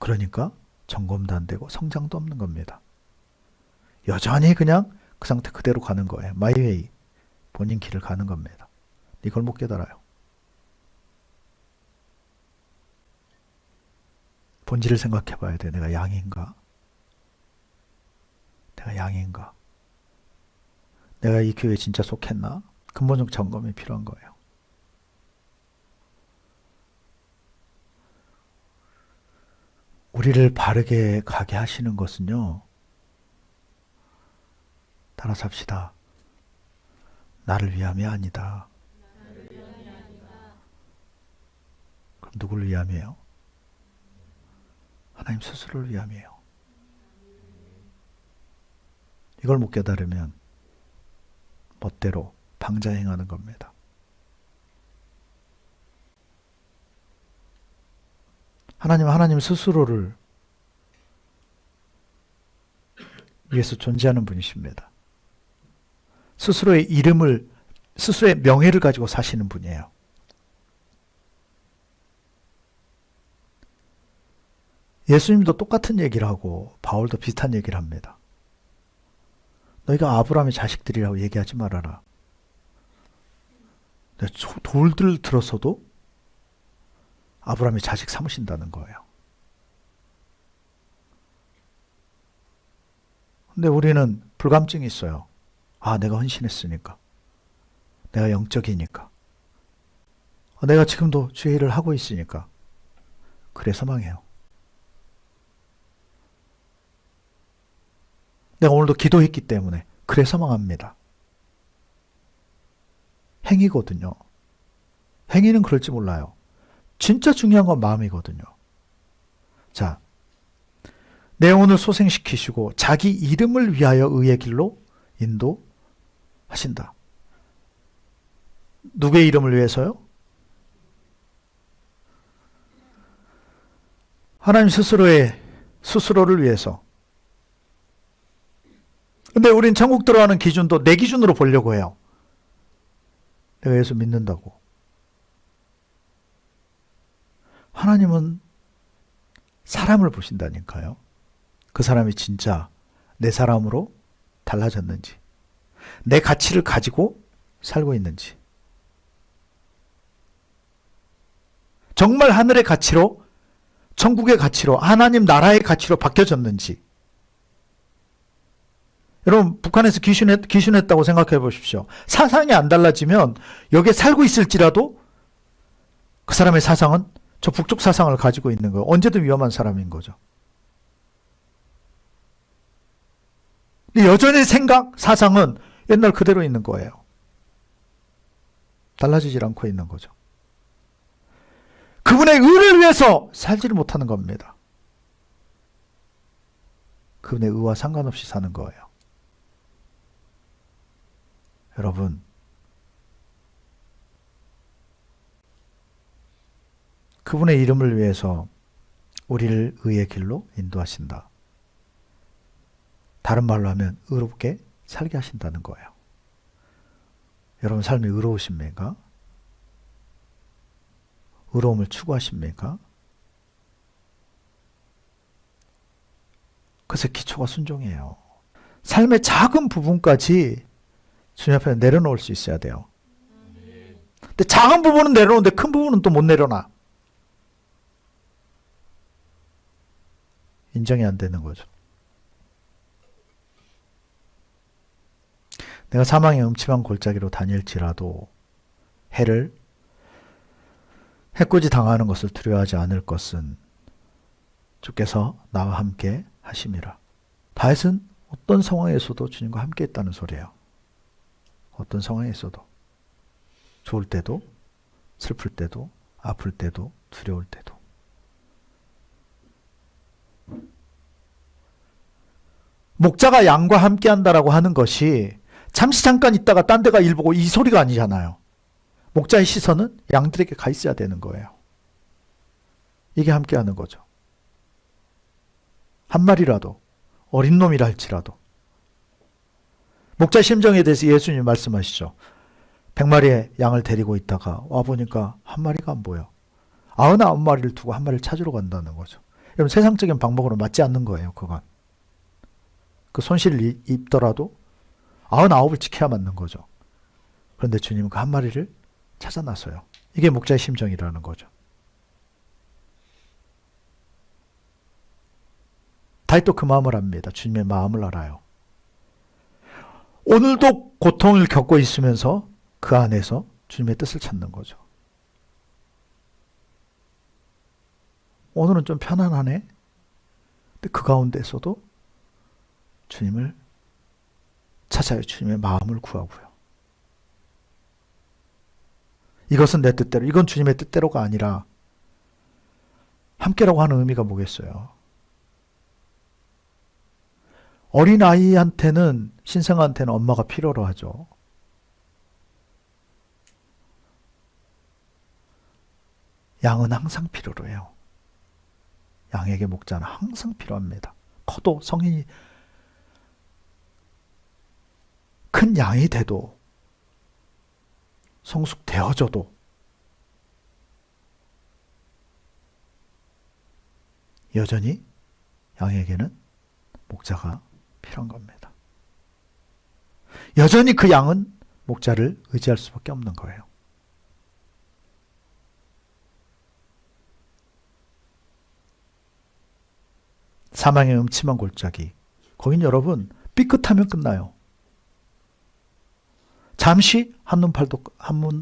그러니까 점검도 안 되고 성장도 없는 겁니다. 여전히 그냥 그 상태 그대로 가는 거예요. 마이웨이. 본인 길을 가는 겁니다. 이걸 못 깨달아요. 본질을 생각해 봐야 돼. 내가 양인가? 내가 양인가? 내가 이 교회에 진짜 속했나? 근본적 점검이 필요한 거예요. 우리를 바르게 가게 하시는 것은요. 따라서 합시다. 나를 위함이 아니다. 그럼 누구를 위함이에요? 하나님 스스로를 위함이에요. 이걸 못 깨달으면 멋대로 방자행하는 겁니다. 하나님은 하나님 스스로를 위해서 존재하는 분이십니다. 스스로의 이름을, 스스로의 명예를 가지고 사시는 분이에요. 예수님도 똑같은 얘기를 하고 바울도 비슷한 얘기를 합니다. 너희가 아브라함의 자식들이라고 얘기하지 말아라. 돌들 들어서도 아브라함의 자식 삼으신다는 거예요. 근데 우리는 불감증이 있어요. 내가 헌신했으니까. 내가 영적이니까. 내가 지금도 주의 일을 하고 있으니까. 그래서 망해요. 내가 오늘도 기도했기 때문에. 그래서 망합니다. 행위거든요. 행위는 그럴지 몰라요. 진짜 중요한 건 마음이거든요. 자, 내 영혼을 소생시키시고 자기 이름을 위하여 의의 길로 인도하신다. 누구의 이름을 위해서요? 하나님 스스로를 위해서. 근데 우린 천국 들어가는 기준도 내 기준으로 보려고 해요. 내가 예수 믿는다고. 하나님은 사람을 보신다니까요. 그 사람이 진짜 내 사람으로 달라졌는지, 내 가치를 가지고 살고 있는지, 정말 하늘의 가치로 천국의 가치로, 하나님 나라의 가치로 바뀌어졌는지. 여러분, 북한에서 귀순했다고 생각해 보십시오. 사상이 안 달라지면 여기에 살고 있을지라도 그 사람의 사상은 저 북쪽 사상을 가지고 있는 거예요. 언제든 위험한 사람인 거죠. 여전히 생각, 사상은 옛날 그대로 있는 거예요. 달라지질 않고 있는 거죠. 그분의 의를 위해서 살지를 못하는 겁니다. 그분의 의와 상관없이 사는 거예요. 여러분, 그분의 이름을 위해서 우리를 의의 길로 인도하신다. 다른 말로 하면 의롭게 살게 하신다는 거예요. 여러분 삶이 의로우십니까? 의로움을 추구하십니까? 그래서 기초가 순종이에요. 삶의 작은 부분까지 주님 앞에 내려놓을 수 있어야 돼요. 근데 작은 부분은 내려놓는데 큰 부분은 또 못 내려놔. 인정이 안 되는 거죠. 내가 사망의 음침한 골짜기로 다닐지라도 해코지 당하는 것을 두려워하지 않을 것은 주께서 나와 함께 하심이라. 다윗은 어떤 상황에서도 주님과 함께 있다는 소리예요. 어떤 상황에서도. 좋을 때도, 슬플 때도, 아플 때도, 두려울 때도. 목자가 양과 함께 한다라고 하는 것이 잠깐 있다가 딴 데가 일 보고 이 소리가 아니잖아요. 목자의 시선은 양들에게 가 있어야 되는 거예요. 이게 함께 하는 거죠. 한 마리라도, 어린 놈이라 할지라도. 목자 심정에 대해서 예수님이 말씀하시죠. 100마리의 양을 데리고 있다가 와보니까 한 마리가 안 보여. 99마리를 두고 한 마리를 찾으러 간다는 거죠. 여러분, 세상적인 방법으로 맞지 않는 거예요, 그건. 그 손실을 입더라도 99을 지켜야 맞는 거죠. 그런데 주님은 그 한 마리를 찾아놨어요. 이게 목자의 심정이라는 거죠. 다윗도 그 마음을 압니다. 주님의 마음을 알아요. 오늘도 고통을 겪고 있으면서 그 안에서 주님의 뜻을 찾는 거죠. 오늘은 좀 편안하네. 근데 그 가운데서도 주님을 찾아요. 주님의 마음을 구하고요. 이것은 내 뜻대로, 이건 주님의 뜻대로가 아니라 함께라고 하는 의미가 뭐겠어요? 어린아이한테는, 신생아한테는 엄마가 필요로 하죠. 양은 항상 필요로 해요. 양에게 목자는 항상 필요합니다. 커도 성인이 큰 양이 돼도 성숙되어져도 여전히 양에게는 목자가 필요한 겁니다. 여전히 그 양은 목자를 의지할 수밖에 없는 거예요. 사망의 음침한 골짜기. 거긴 여러분 삐끗하면 끝나요. 잠시 한눈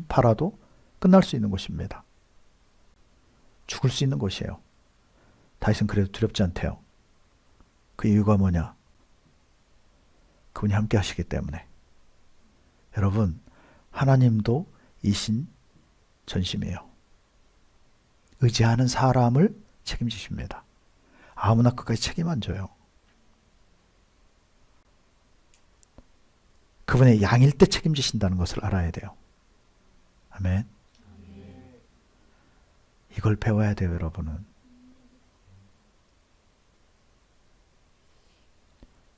팔아도 끝날 수 있는 곳입니다. 죽을 수 있는 곳이에요. 다윗은 그래도 두렵지 않대요. 그 이유가 뭐냐? 그분이 함께 하시기 때문에. 여러분, 하나님도 이신전심이에요. 의지하는 사람을 책임지십니다. 아무나 끝까지 책임 안 져요. 그분의 양일 때 책임지신다는 것을 알아야 돼요. 아멘. 이걸 배워야 돼요, 여러분은.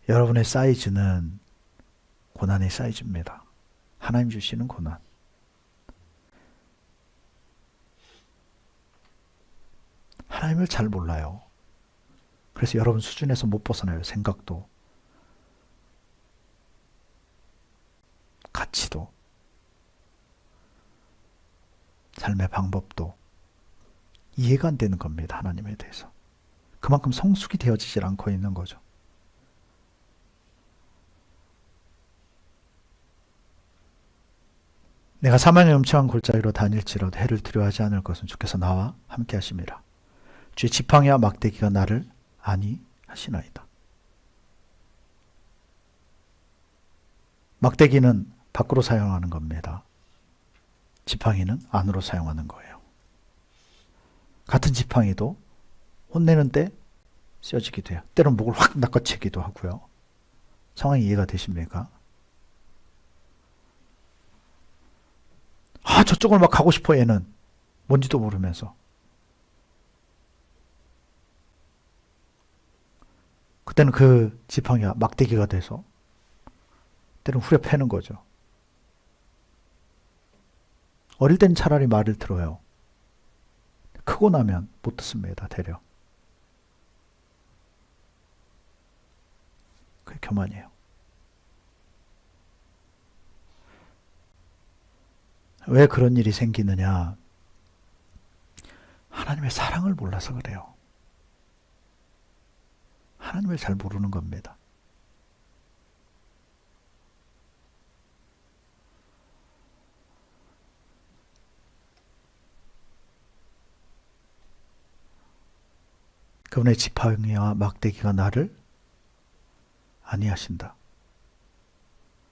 여러분의 사이즈는 고난의 사이즈입니다. 하나님 주시는 고난. 하나님을 잘 몰라요. 그래서 여러분 수준에서 못 벗어나요. 생각도, 가치도, 삶의 방법도, 이해가 안 되는 겁니다. 하나님에 대해서. 그만큼 성숙이 되어지질 않고 있는 거죠. 내가 사망의 음침한 골짜기로 다닐지라도 해를 두려워하지 않을 것은 주께서 나와 함께 하심이라. 주의 지팡이와 막대기가 나를 안위하시나이다. 막대기는 밖으로 사용하는 겁니다. 지팡이는 안으로 사용하는 거예요. 같은 지팡이도 혼내는 때 쓰여지기도 해요. 때론 목을 확 낚아채기도 하고요. 상황이 이해가 되십니까? 저쪽을 막 가고 싶어 얘는. 뭔지도 모르면서. 그때는 그 지팡이가 막대기가 돼서 때는 후려 패는 거죠. 어릴 땐 차라리 말을 들어요. 크고 나면 못 듣습니다. 되려. 그게 교만이에요. 왜 그런 일이 생기느냐? 하나님의 사랑을 몰라서 그래요. 하나님을 잘 모르는 겁니다. 그분의 지팡이와 막대기가 나를 안위하신다.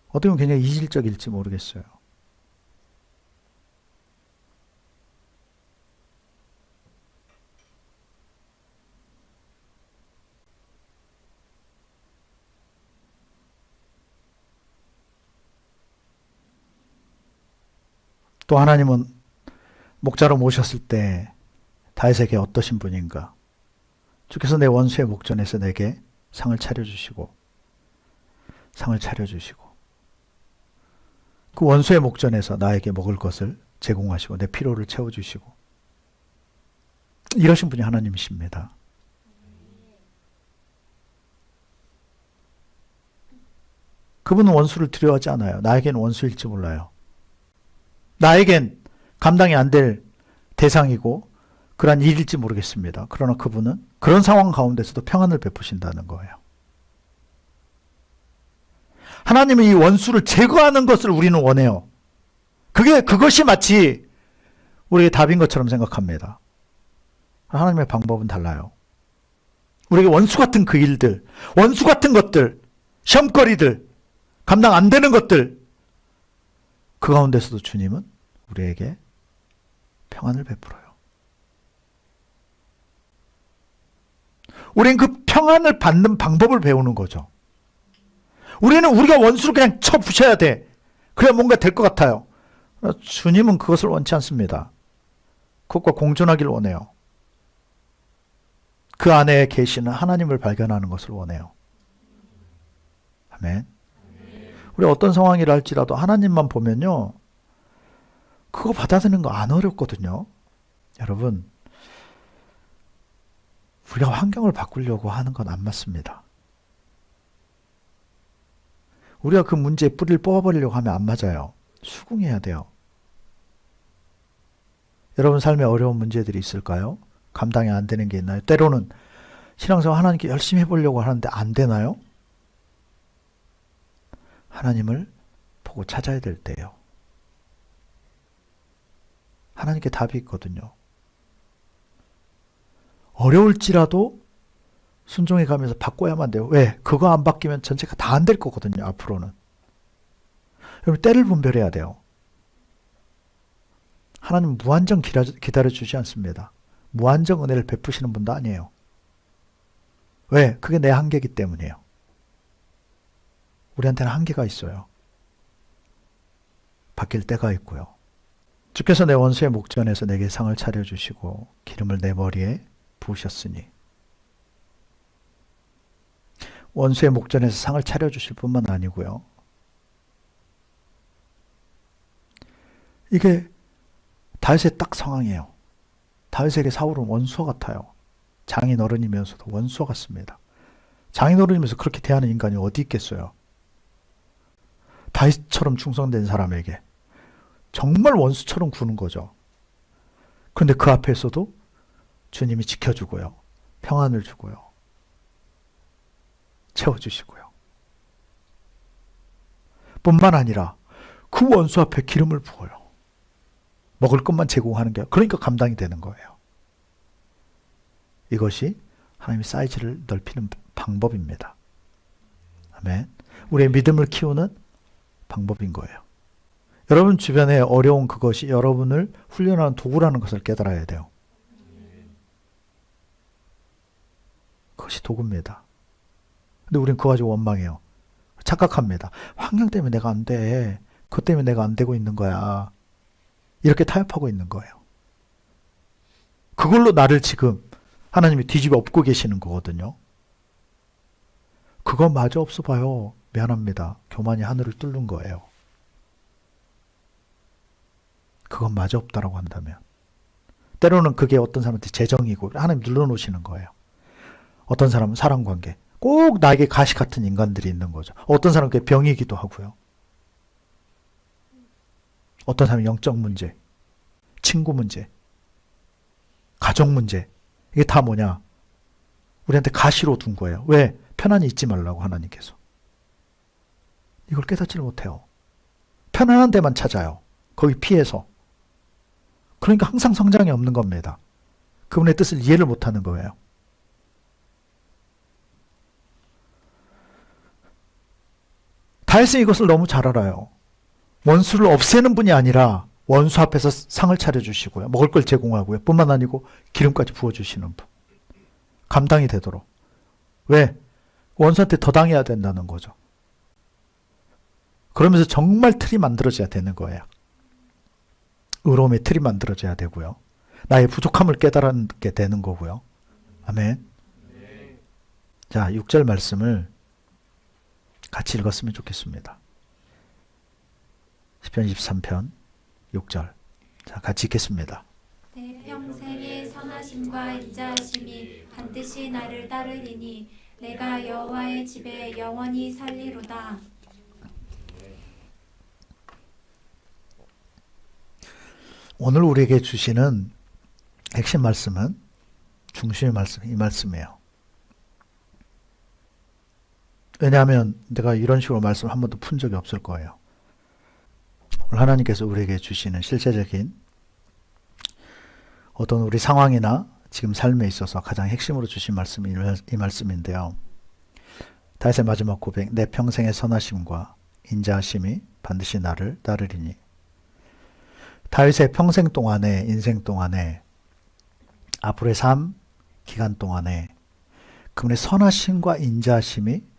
어떻게 보면 굉장히 이질적일지 모르겠어요. 또 하나님은 목자로 모셨을 때 다윗에게 어떠신 분인가? 주께서 내 원수의 목전에서 내게 상을 차려주시고 그 원수의 목전에서 나에게 먹을 것을 제공하시고 내 필요를 채워주시고 이러신 분이 하나님이십니다. 그분은 원수를 두려워하지 않아요. 나에게는 원수일지 몰라요. 나에겐 감당이 안 될 대상이고 그러한 일일지 모르겠습니다. 그러나 그분은 그런 상황 가운데서도 평안을 베푸신다는 거예요. 하나님은 이 원수를 제거하는 것을 우리는 원해요. 그것이 마치 우리의 답인 것처럼 생각합니다. 하나님의 방법은 달라요. 우리에게 원수 같은 그 일들, 원수 같은 것들, 시험거리들, 감당 안 되는 것들, 그 가운데서도 주님은 우리에게 평안을 베풀어요. 우리는 그 평안을 받는 방법을 배우는 거죠. 우리는 우리가 원수를 그냥 쳐부셔야 돼. 그래야 뭔가 될 것 같아요. 주님은 그것을 원치 않습니다. 그것과 공존하기를 원해요. 그 안에 계시는 하나님을 발견하는 것을 원해요. 아멘. 우리 어떤 상황이라 할지라도 하나님만 보면요. 그거 받아들이는 거 안 어렵거든요. 여러분, 우리가 환경을 바꾸려고 하는 건 안 맞습니다. 우리가 그 문제의 뿌리를 뽑아버리려고 하면 안 맞아요. 수긍해야 돼요. 여러분 삶에 어려운 문제들이 있을까요? 감당이 안 되는 게 있나요? 때로는 신앙생활 하나님께 열심히 해보려고 하는데 안 되나요? 하나님을 보고 찾아야 될 때예요. 하나님께 답이 있거든요. 어려울지라도 순종해 가면서 바꿔야만 돼요. 왜? 그거 안 바뀌면 전체가 다 안 될 거거든요. 앞으로는. 여러분 때를 분별해야 돼요. 하나님 무한정 기다려주지 않습니다. 무한정 은혜를 베푸시는 분도 아니에요. 왜? 그게 내 한계이기 때문이에요. 우리한테는 한계가 있어요. 바뀔 때가 있고요. 주께서 내 원수의 목전에서 내게 상을 차려주시고 기름을 내 머리에 부으셨으니 원수의 목전에서 상을 차려주실 뿐만 아니고요. 이게 다윗의 딱 상황이에요. 다윗에게 사울은 원수와 같아요. 장인어른이면서도 원수와 같습니다. 장인어른이면서 그렇게 대하는 인간이 어디 있겠어요? 다윗처럼 충성된 사람에게 정말 원수처럼 구는 거죠. 그런데 그 앞에서도 주님이 지켜주고요. 평안을 주고요. 채워주시고요. 뿐만 아니라 그 원수 앞에 기름을 부어요. 먹을 것만 제공하는 게 그러니까 감당이 되는 거예요. 이것이 하나님의 사이즈를 넓히는 방법입니다. 아멘. 우리의 믿음을 키우는 방법인 거예요. 여러분 주변에 어려운 그것이 여러분을 훈련하는 도구라는 것을 깨달아야 돼요. 그것이 도구입니다. 근데 우리는 그거 가지고 원망해요. 착각합니다. 환경 때문에 내가 안 돼. 그것 때문에 내가 안 되고 있는 거야. 이렇게 타협하고 있는 거예요. 그걸로 나를 지금 하나님이 뒤집어 엎고 계시는 거거든요. 그거 마저 없어 봐요. 미안합니다. 교만이 하늘을 뚫는 거예요. 그건 마저 없다라고 한다면. 때로는 그게 어떤 사람한테 재정이고 하나님 눌러놓으시는 거예요. 어떤 사람은 사랑관계. 꼭 나에게 가시 같은 인간들이 있는 거죠. 어떤 사람은 그게 병이기도 하고요. 어떤 사람은 영적 문제, 친구 문제, 가정 문제. 이게 다 뭐냐? 우리한테 가시로 둔 거예요. 왜? 편안히 있지 말라고 하나님께서. 이걸 깨닫지를 못해요. 편안한 데만 찾아요. 거기 피해서. 그러니까 항상 성장이 없는 겁니다. 그분의 뜻을 이해를 못하는 거예요. 다윗은 이것을 너무 잘 알아요. 원수를 없애는 분이 아니라 원수 앞에서 상을 차려주시고요. 먹을 걸 제공하고요. 뿐만 아니고 기름까지 부어주시는 분. 감당이 되도록. 왜? 원수한테 더 당해야 된다는 거죠. 그러면서 정말 틀이 만들어져야 되는 거예요. 의로움의 틀이 만들어져야 되고요. 나의 부족함을 깨달게 되는 거고요. 아멘. 자, 6절 말씀을 같이 읽었으면 좋겠습니다. 시편 23편 6절. 자, 같이 읽겠습니다. 내 평생의 선하심과 인자하심이 반드시 나를 따르리니 내가 여호와의 집에 영원히 살리로다. 오늘 우리에게 주시는 핵심 말씀은 중심의 말씀, 이 말씀이에요. 왜냐하면 내가 이런 식으로 말씀 한 번도 푼 적이 없을 거예요. 오늘 하나님께서 우리에게 주시는 실제적인 어떤 우리 상황이나 지금 삶에 있어서 가장 핵심으로 주신 말씀이 이 말씀인데요. 다윗의 마지막 고백, 내 평생의 선하심과 인자하심이 반드시 나를 따르리니. 다윗의 평생 동안에, 인생 동안에, 앞으로의 삶 기간 동안에 그분의 선하심과 인자하심은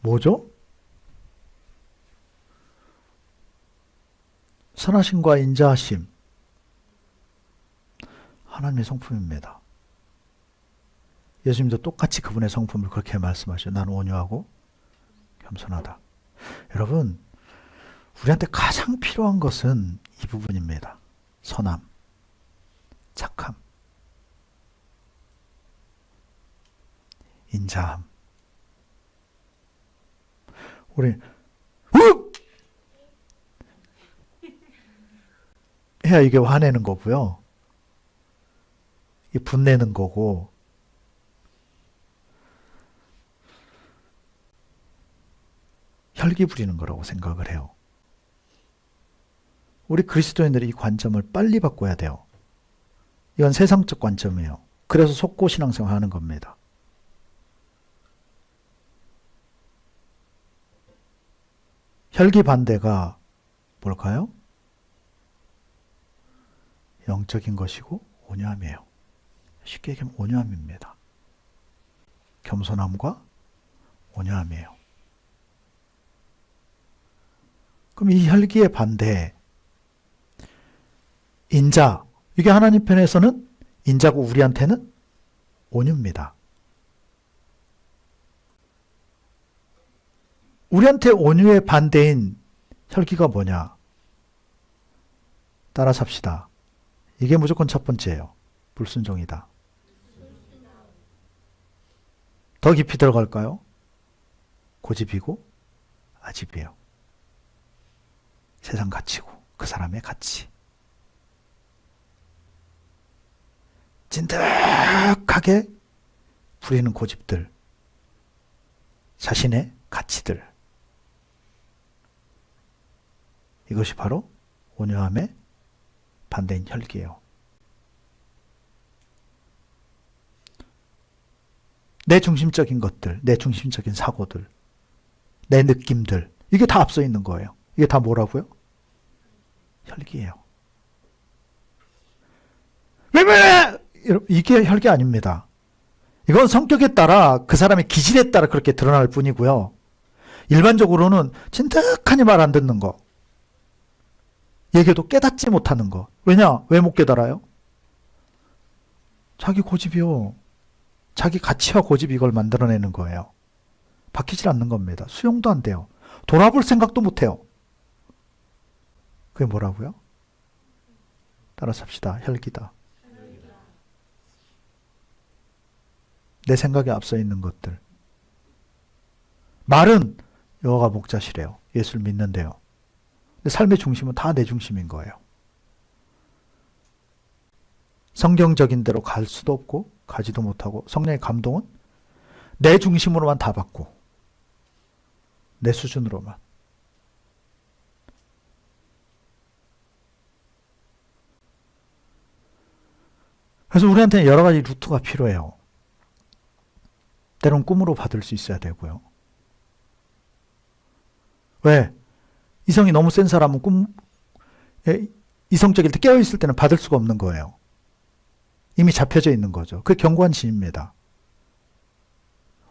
뭐죠? 선하심과 인자하심. 하나님의 성품입니다. 예수님도 똑같이 그분의 성품을 그렇게 말씀하셔요. 나는 온유하고 겸손하다. 여러분, 우리한테 가장 필요한 것은 이 부분입니다. 선함, 착함, 인자함. 우리 해야 이게 화내는 거고요. 이 분내는 거고. 혈기 부리는 거라고 생각을 해요. 우리 그리스도인들이 이 관점을 빨리 바꿔야 돼요. 이건 세상적 관점이에요. 그래서 속고 신앙생활 하는 겁니다. 혈기 반대가 뭘까요? 영적인 것이고 온유함이에요. 쉽게 얘기하면 온유함입니다. 겸손함과 온유함이에요. 그럼 이 혈기의 반대, 인자, 이게 하나님 편에서는 인자고 우리한테는 온유입니다. 우리한테 온유의 반대인 혈기가 뭐냐? 따라 삽시다. 이게 무조건 첫 번째예요. 불순종이다. 더 깊이 들어갈까요? 고집이고 아집이에요. 세상 가치고 그 사람의 가치. 진득하게 부리는 고집들, 자신의 가치들. 이것이 바로 온유함의 반대인 혈기예요. 내 중심적인 것들, 내 중심적인 사고들, 내 느낌들, 이게 다 앞서 있는 거예요. 이게 다 뭐라고요? 혈기예요. 왜? 이게 혈기 아닙니다. 이건 성격에 따라 그 사람의 기질에 따라 그렇게 드러날 뿐이고요. 일반적으로는 진득하니 말 안 듣는 거, 얘기해도 깨닫지 못하는 거. 왜냐? 왜 못 깨달아요? 자기 고집이요. 자기 가치와 고집이 이걸 만들어내는 거예요. 바뀌질 않는 겁니다. 수용도 안 돼요. 돌아볼 생각도 못 해요. 그게 뭐라고요? 따라서 합시다. 혈기다. 내 생각에 앞서 있는 것들. 말은 여호와가 목자시래요. 예수를 믿는데요. 근데 삶의 중심은 다 내 중심인 거예요. 성경적인 대로 갈 수도 없고 가지도 못하고, 성령의 감동은 내 중심으로만 다 받고 내 수준으로만. 그래서 우리한테는 여러 가지 루트가 필요해요. 때론 꿈으로 받을 수 있어야 되고요. 왜? 이성이 너무 센 사람은 이성적일 때 깨어있을 때는 받을 수가 없는 거예요. 이미 잡혀져 있는 거죠. 그게 견고한 진입니다.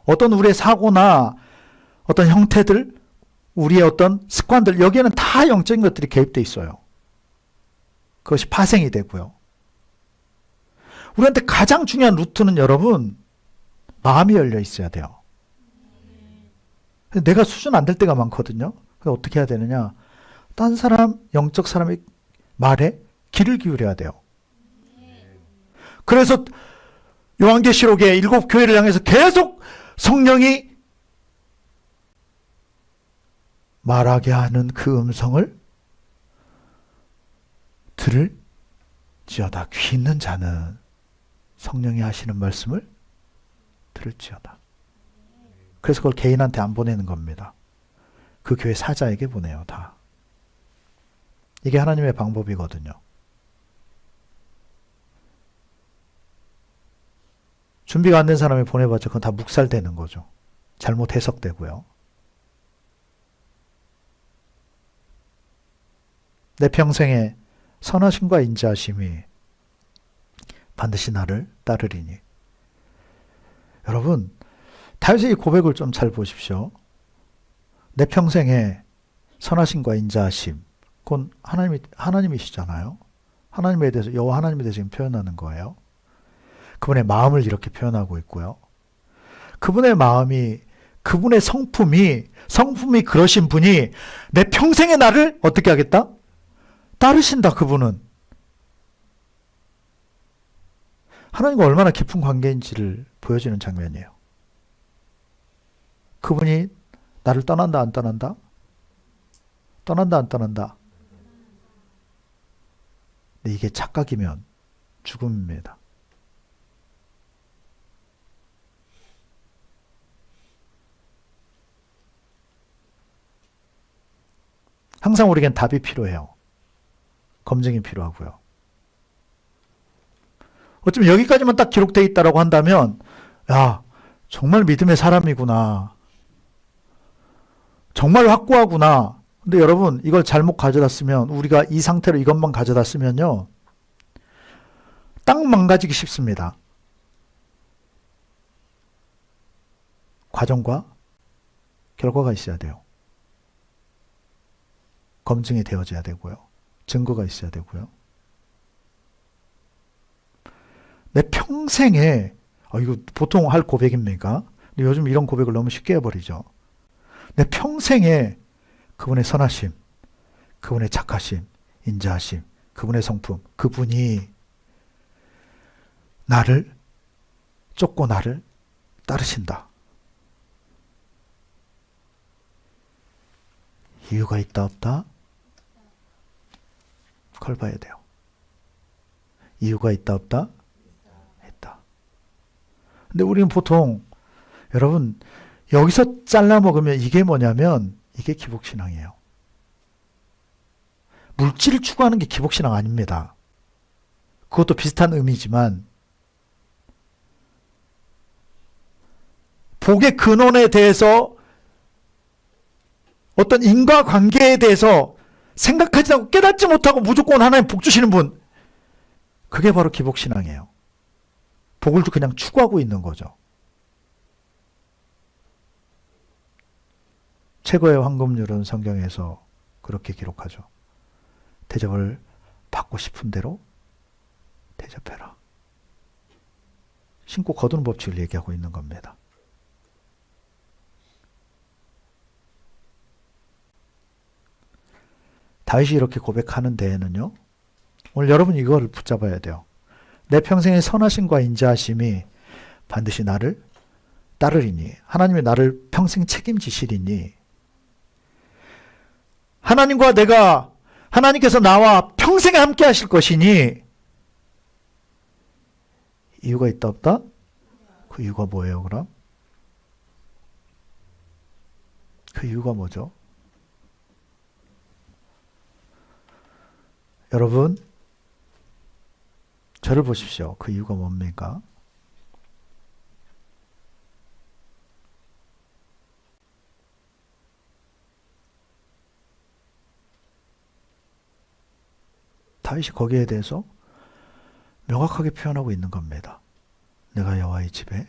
어떤 우리의 사고나 어떤 형태들, 우리의 어떤 습관들, 여기에는 다 영적인 것들이 개입되어 있어요. 그것이 파생이 되고요. 우리한테 가장 중요한 루트는 여러분, 마음이 열려 있어야 돼요. 내가 수준 안 될 때가 많거든요. 그래서 어떻게 해야 되느냐? 딴 사람, 영적 사람의 말에 귀를 기울여야 돼요. 그래서 요한계시록의 7 교회를 향해서 계속 성령이 말하게 하는 그 음성을 들을지어다. 귀 있는 자는 성령이 하시는 말씀을 들을지어다. 그래서 그걸 개인한테 안 보내는 겁니다. 그 교회 사자에게 보내요. 다. 이게 하나님의 방법이거든요. 준비가 안 된 사람이 보내봤자 그건 다 묵살되는 거죠. 잘못 해석되고요. 내 평생에 선하심과 인자하심이 반드시 나를 따르리니. 여러분, 다윗의 이 고백을 좀 잘 보십시오. 내 평생에 선하심과 인자하심, 그건 하나님이시잖아요. 하나님에 대해서, 여호와 하나님에 대해서 지금 표현하는 거예요. 그분의 마음을 이렇게 표현하고 있고요. 그분의 마음이, 그분의 성품이 그러신 분이 내 평생의 나를 어떻게 하겠다? 따르신다. 그분은. 하나님과 얼마나 깊은 관계인지를 보여주는 장면이에요. 그분이 나를 떠난다 안 떠난다? 떠난다 안 떠난다? 근데 이게 착각이면 죽음입니다. 항상 우리에겐 답이 필요해요. 검증이 필요하고요. 어쩌면 여기까지만 딱 기록되어 있다라고 한다면, 야, 정말 믿음의 사람이구나. 정말 확고하구나. 근데 여러분, 이걸 잘못 가져다 쓰면, 우리가 이 상태로 이것만 가져다 쓰면요, 딱 망가지기 쉽습니다. 과정과 결과가 있어야 돼요. 검증이 되어져야 되고요. 증거가 있어야 되고요. 내 평생에, 이거 보통 할 고백입니까? 근데 요즘 이런 고백을 너무 쉽게 해버리죠. 내 평생에 그분의 선하심, 그분의 착하심, 인자하심, 그분의 성품, 그분이 나를 쫓고 나를 따르신다. 이유가 있다 없다? 그걸 봐야 돼요. 이유가 있다 없다? 있다. 근데 우리는 보통 여러분 여기서 잘라 먹으면 이게 뭐냐면 이게 기복신앙이에요. 물질을 추구하는 게 기복신앙 아닙니다. 그것도 비슷한 의미지만 복의 근원에 대해서 어떤 인과관계에 대해서 생각하지 않고 깨닫지 못하고 무조건 하나님 복 주시는 분, 그게 바로 기복신앙이에요. 복을 그냥 추구하고 있는 거죠. 최고의 황금률은 성경에서 그렇게 기록하죠. 대접을 받고 싶은 대로 대접해라. 신고 거두는 법칙을 얘기하고 있는 겁니다. 다윗이 이렇게 고백하는 데에는요, 오늘 여러분 이걸 붙잡아야 돼요. 내 평생의 선하심과 인자하심이 반드시 나를 따르리니, 하나님이 나를 평생 책임지시리니, 하나님께서 나와 평생에 함께 하실 것이니, 이유가 있다 없다? 그 이유가 뭐예요 그럼? 그 이유가 뭐죠? 여러분, 저를 보십시오. 그 이유가 뭡니까? 다윗이 거기에 대해서 명확하게 표현하고 있는 겁니다. 내가 여호와의 집에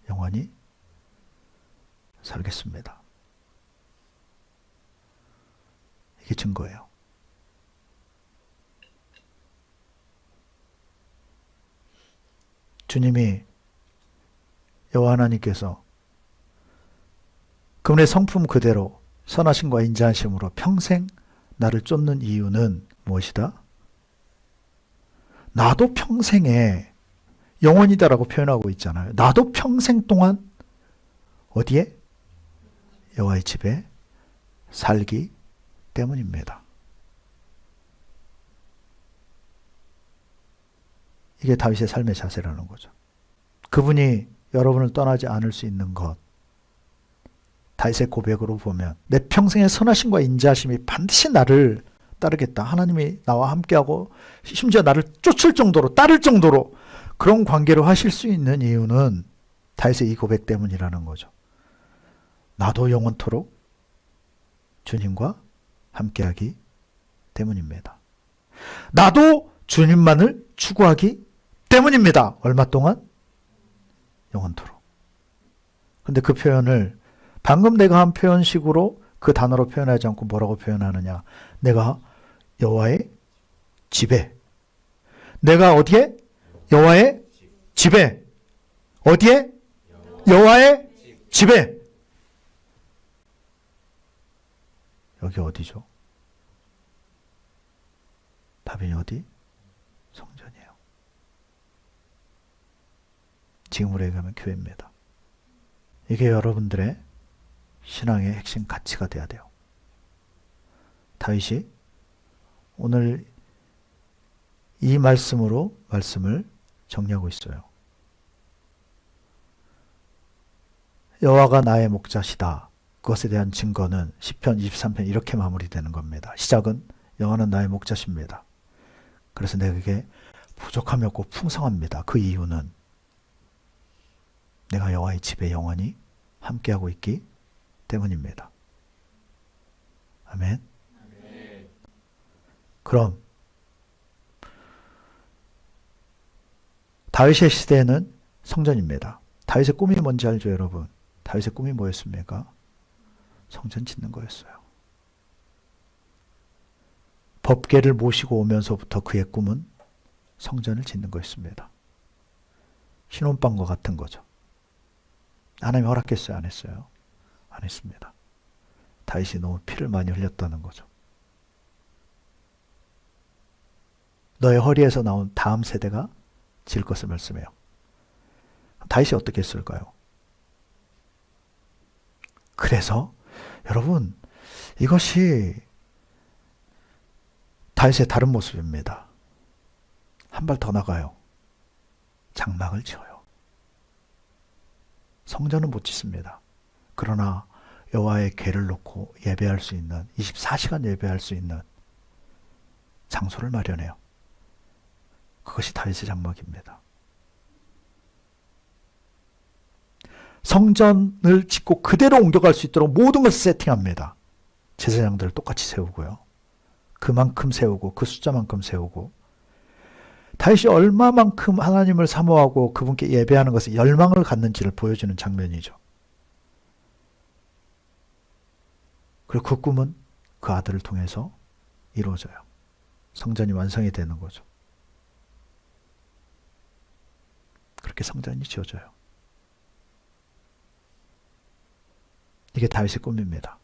영원히 살겠습니다. 이게 증거예요. 주님이 여호와 하나님께서 그분의 성품 그대로 선하심과 인자하심으로 평생 나를 쫓는 이유는 무엇이다? 나도 평생에 영원이다라고 표현하고 있잖아요. 나도 평생 동안 어디에? 여호와의 집에 살기 때문입니다. 이게 다윗의 삶의 자세라는 거죠. 그분이 여러분을 떠나지 않을 수 있는 것, 다윗의 고백으로 보면 내 평생의 선하심과 인자하심이 반드시 나를 따르겠다. 하나님이 나와 함께하고 심지어 나를 쫓을 정도로, 따를 정도로 그런 관계로 하실 수 있는 이유는 다윗의 이 고백 때문이라는 거죠. 나도 영원토록 주님과 함께하기 때문입니다. 나도 주님만을 추구하기 때문입니다. 얼마 동안? 영원토록. 근데 그 표현을 방금 내가 한 표현식으로 그 단어로 표현하지 않고 뭐라고 표현하느냐? 내가 여호와의 집에. 내가 어디에? 여호와의 집에. 어디에? 여호와의 집에. 여기 어디죠? 답이 어디? 성전이에요. 지금으로 얘기하면 교회입니다. 이게 여러분들의 신앙의 핵심 가치가 돼야 돼요. 다윗이 오늘 이 말씀으로 말씀을 정리하고 있어요. 여호와가 나의 목자시다. 그것에 대한 증거는 시편 23편 이렇게 마무리되는 겁니다. 시작은 여호와는 나의 목자십니다. 그래서 내게 부족함이 없고 풍성합니다. 그 이유는 내가 여호와의 집에 영원히 함께하고 있기 때문입니다. 아멘. 그럼 다윗의 시대는 성전입니다. 다윗의 꿈이 뭔지 알죠, 여러분? 다윗의 꿈이 뭐였습니까? 성전 짓는 거였어요. 법궤를 모시고 오면서부터 그의 꿈은 성전을 짓는 거였습니다. 신혼방과 같은 거죠. 하나님이 허락했어요? 안 했어요? 안 했습니다. 다윗이 너무 피를 많이 흘렸다는 거죠. 너의 허리에서 나온 다음 세대가 질 것을 말씀해요. 다윗이 어떻게 했을까요? 그래서 여러분, 이것이 다윗의 다른 모습입니다. 한 발 더 나가요. 장막을 지어요. 성전은 못 짓습니다. 그러나 여호와의 궤를 놓고 예배할 수 있는 24시간 예배할 수 있는 장소를 마련해요. 그것이 다윗의 장막입니다. 성전을 짓고 그대로 옮겨갈 수 있도록 모든 것을 세팅합니다. 제사장들을 똑같이 세우고요. 그만큼 세우고 그 숫자만큼 세우고 다윗이 얼마만큼 하나님을 사모하고 그분께 예배하는 것에 열망을 갖는지를 보여주는 장면이죠. 그리고 그 꿈은 그 아들을 통해서 이루어져요. 성전이 완성이 되는 거죠. 그렇게 성전이 지어져요. 이게 다윗의 꿈입니다.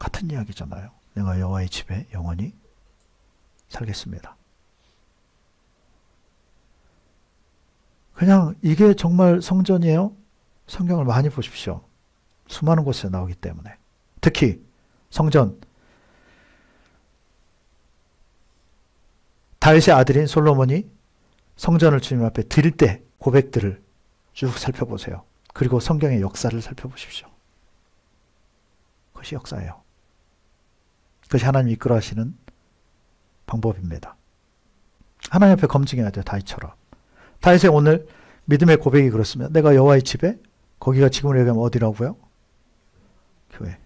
같은 이야기잖아요. 내가 여호와의 집에 영원히 살겠습니다. 그냥 이게 정말 성전이에요? 성경을 많이 보십시오. 수많은 곳에 나오기 때문에. 특히 성전, 다윗의 아들인 솔로몬이 성전을 주님 앞에 드릴 때 고백들을 쭉 살펴보세요. 그리고 성경의 역사를 살펴보십시오. 그것이 역사예요. 그것이 하나님이 이끌어 하시는 방법입니다. 하나님 앞에 검증해야 돼요. 다윗처럼. 다윗의 오늘 믿음의 고백이 그렇습니다. 내가 여호와의 집에, 거기가 지금으로 얘기하면 어디라고요? 교회.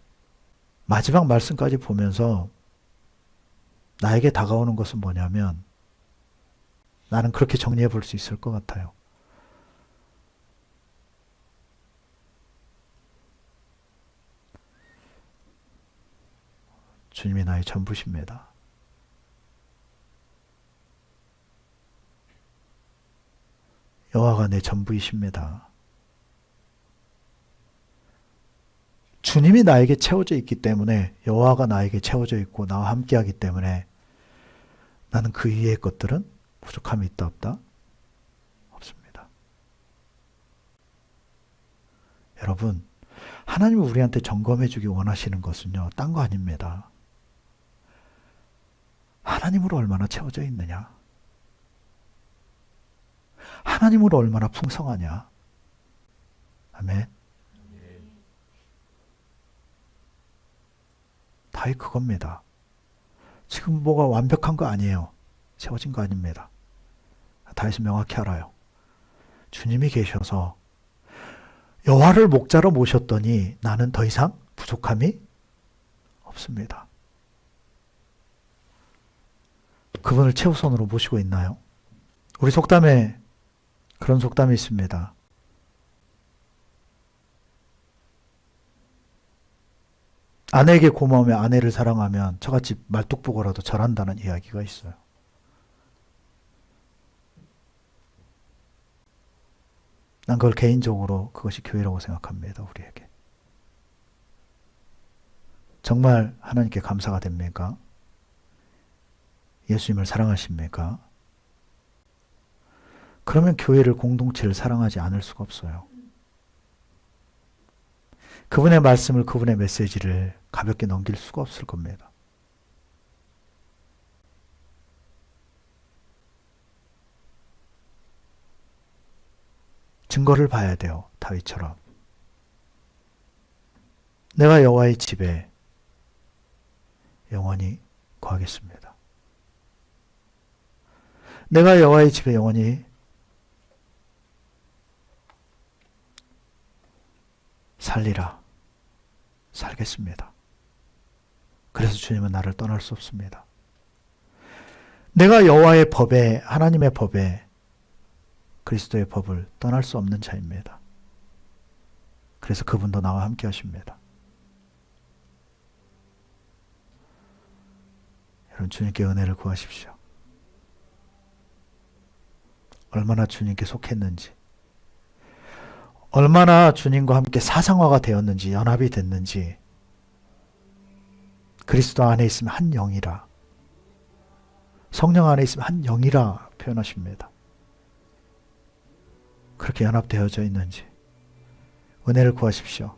마지막 말씀까지 보면서 나에게 다가오는 것은 뭐냐면 나는 그렇게 정리해 볼 수 있을 것 같아요. 주님이 나의 전부십니다. 여호와가 내 전부이십니다. 주님이 나에게 채워져 있기 때문에, 여호와가 나에게 채워져 있고 나와 함께하기 때문에 나는 그 이외의 것들은 부족함이 있다 없다? 없습니다. 여러분, 하나님이 우리한테 점검해 주기 원하시는 것은요, 딴 거 아닙니다. 하나님으로 얼마나 채워져 있느냐? 하나님으로 얼마나 풍성하냐? 아멘. 다윗 그겁니다. 지금 뭐가 완벽한 거 아니에요. 채워진 거 아닙니다. 다윗은 명확히 알아요. 주님이 계셔서 여호와를 목자로 모셨더니 나는 더 이상 부족함이 없습니다. 그분을 최우선으로 모시고 있나요? 우리 속담에 그런 속담이 있습니다. 아내에게 고마우며 아내를 사랑하면 저같이 말뚝 보고라도 절한다는 이야기가 있어요. 난 그걸 개인적으로 그것이 교회라고 생각합니다. 우리에게. 정말 하나님께 감사가 됩니까? 예수님을 사랑하십니까? 그러면 교회를, 공동체를 사랑하지 않을 수가 없어요. 그분의 말씀을, 그분의 메시지를 가볍게 넘길 수가 없을 겁니다. 증거를 봐야 돼요. 다윗처럼. 내가 여호와의 집에 영원히 거하겠습니다. 내가 여호와의 집에 영원히 살리라. 살겠습니다. 그래서 주님은 나를 떠날 수 없습니다. 내가 여호와의 법에, 하나님의 법에, 그리스도의 법을 떠날 수 없는 자입니다. 그래서 그분도 나와 함께 하십니다. 여러분, 주님께 은혜를 구하십시오. 얼마나 주님께 속했는지, 얼마나 주님과 함께 사상화가 되었는지, 연합이 됐는지, 그리스도 안에 있으면 한 영이라, 성령 안에 있으면 한 영이라 표현하십니다. 그렇게 연합되어져 있는지 은혜를 구하십시오.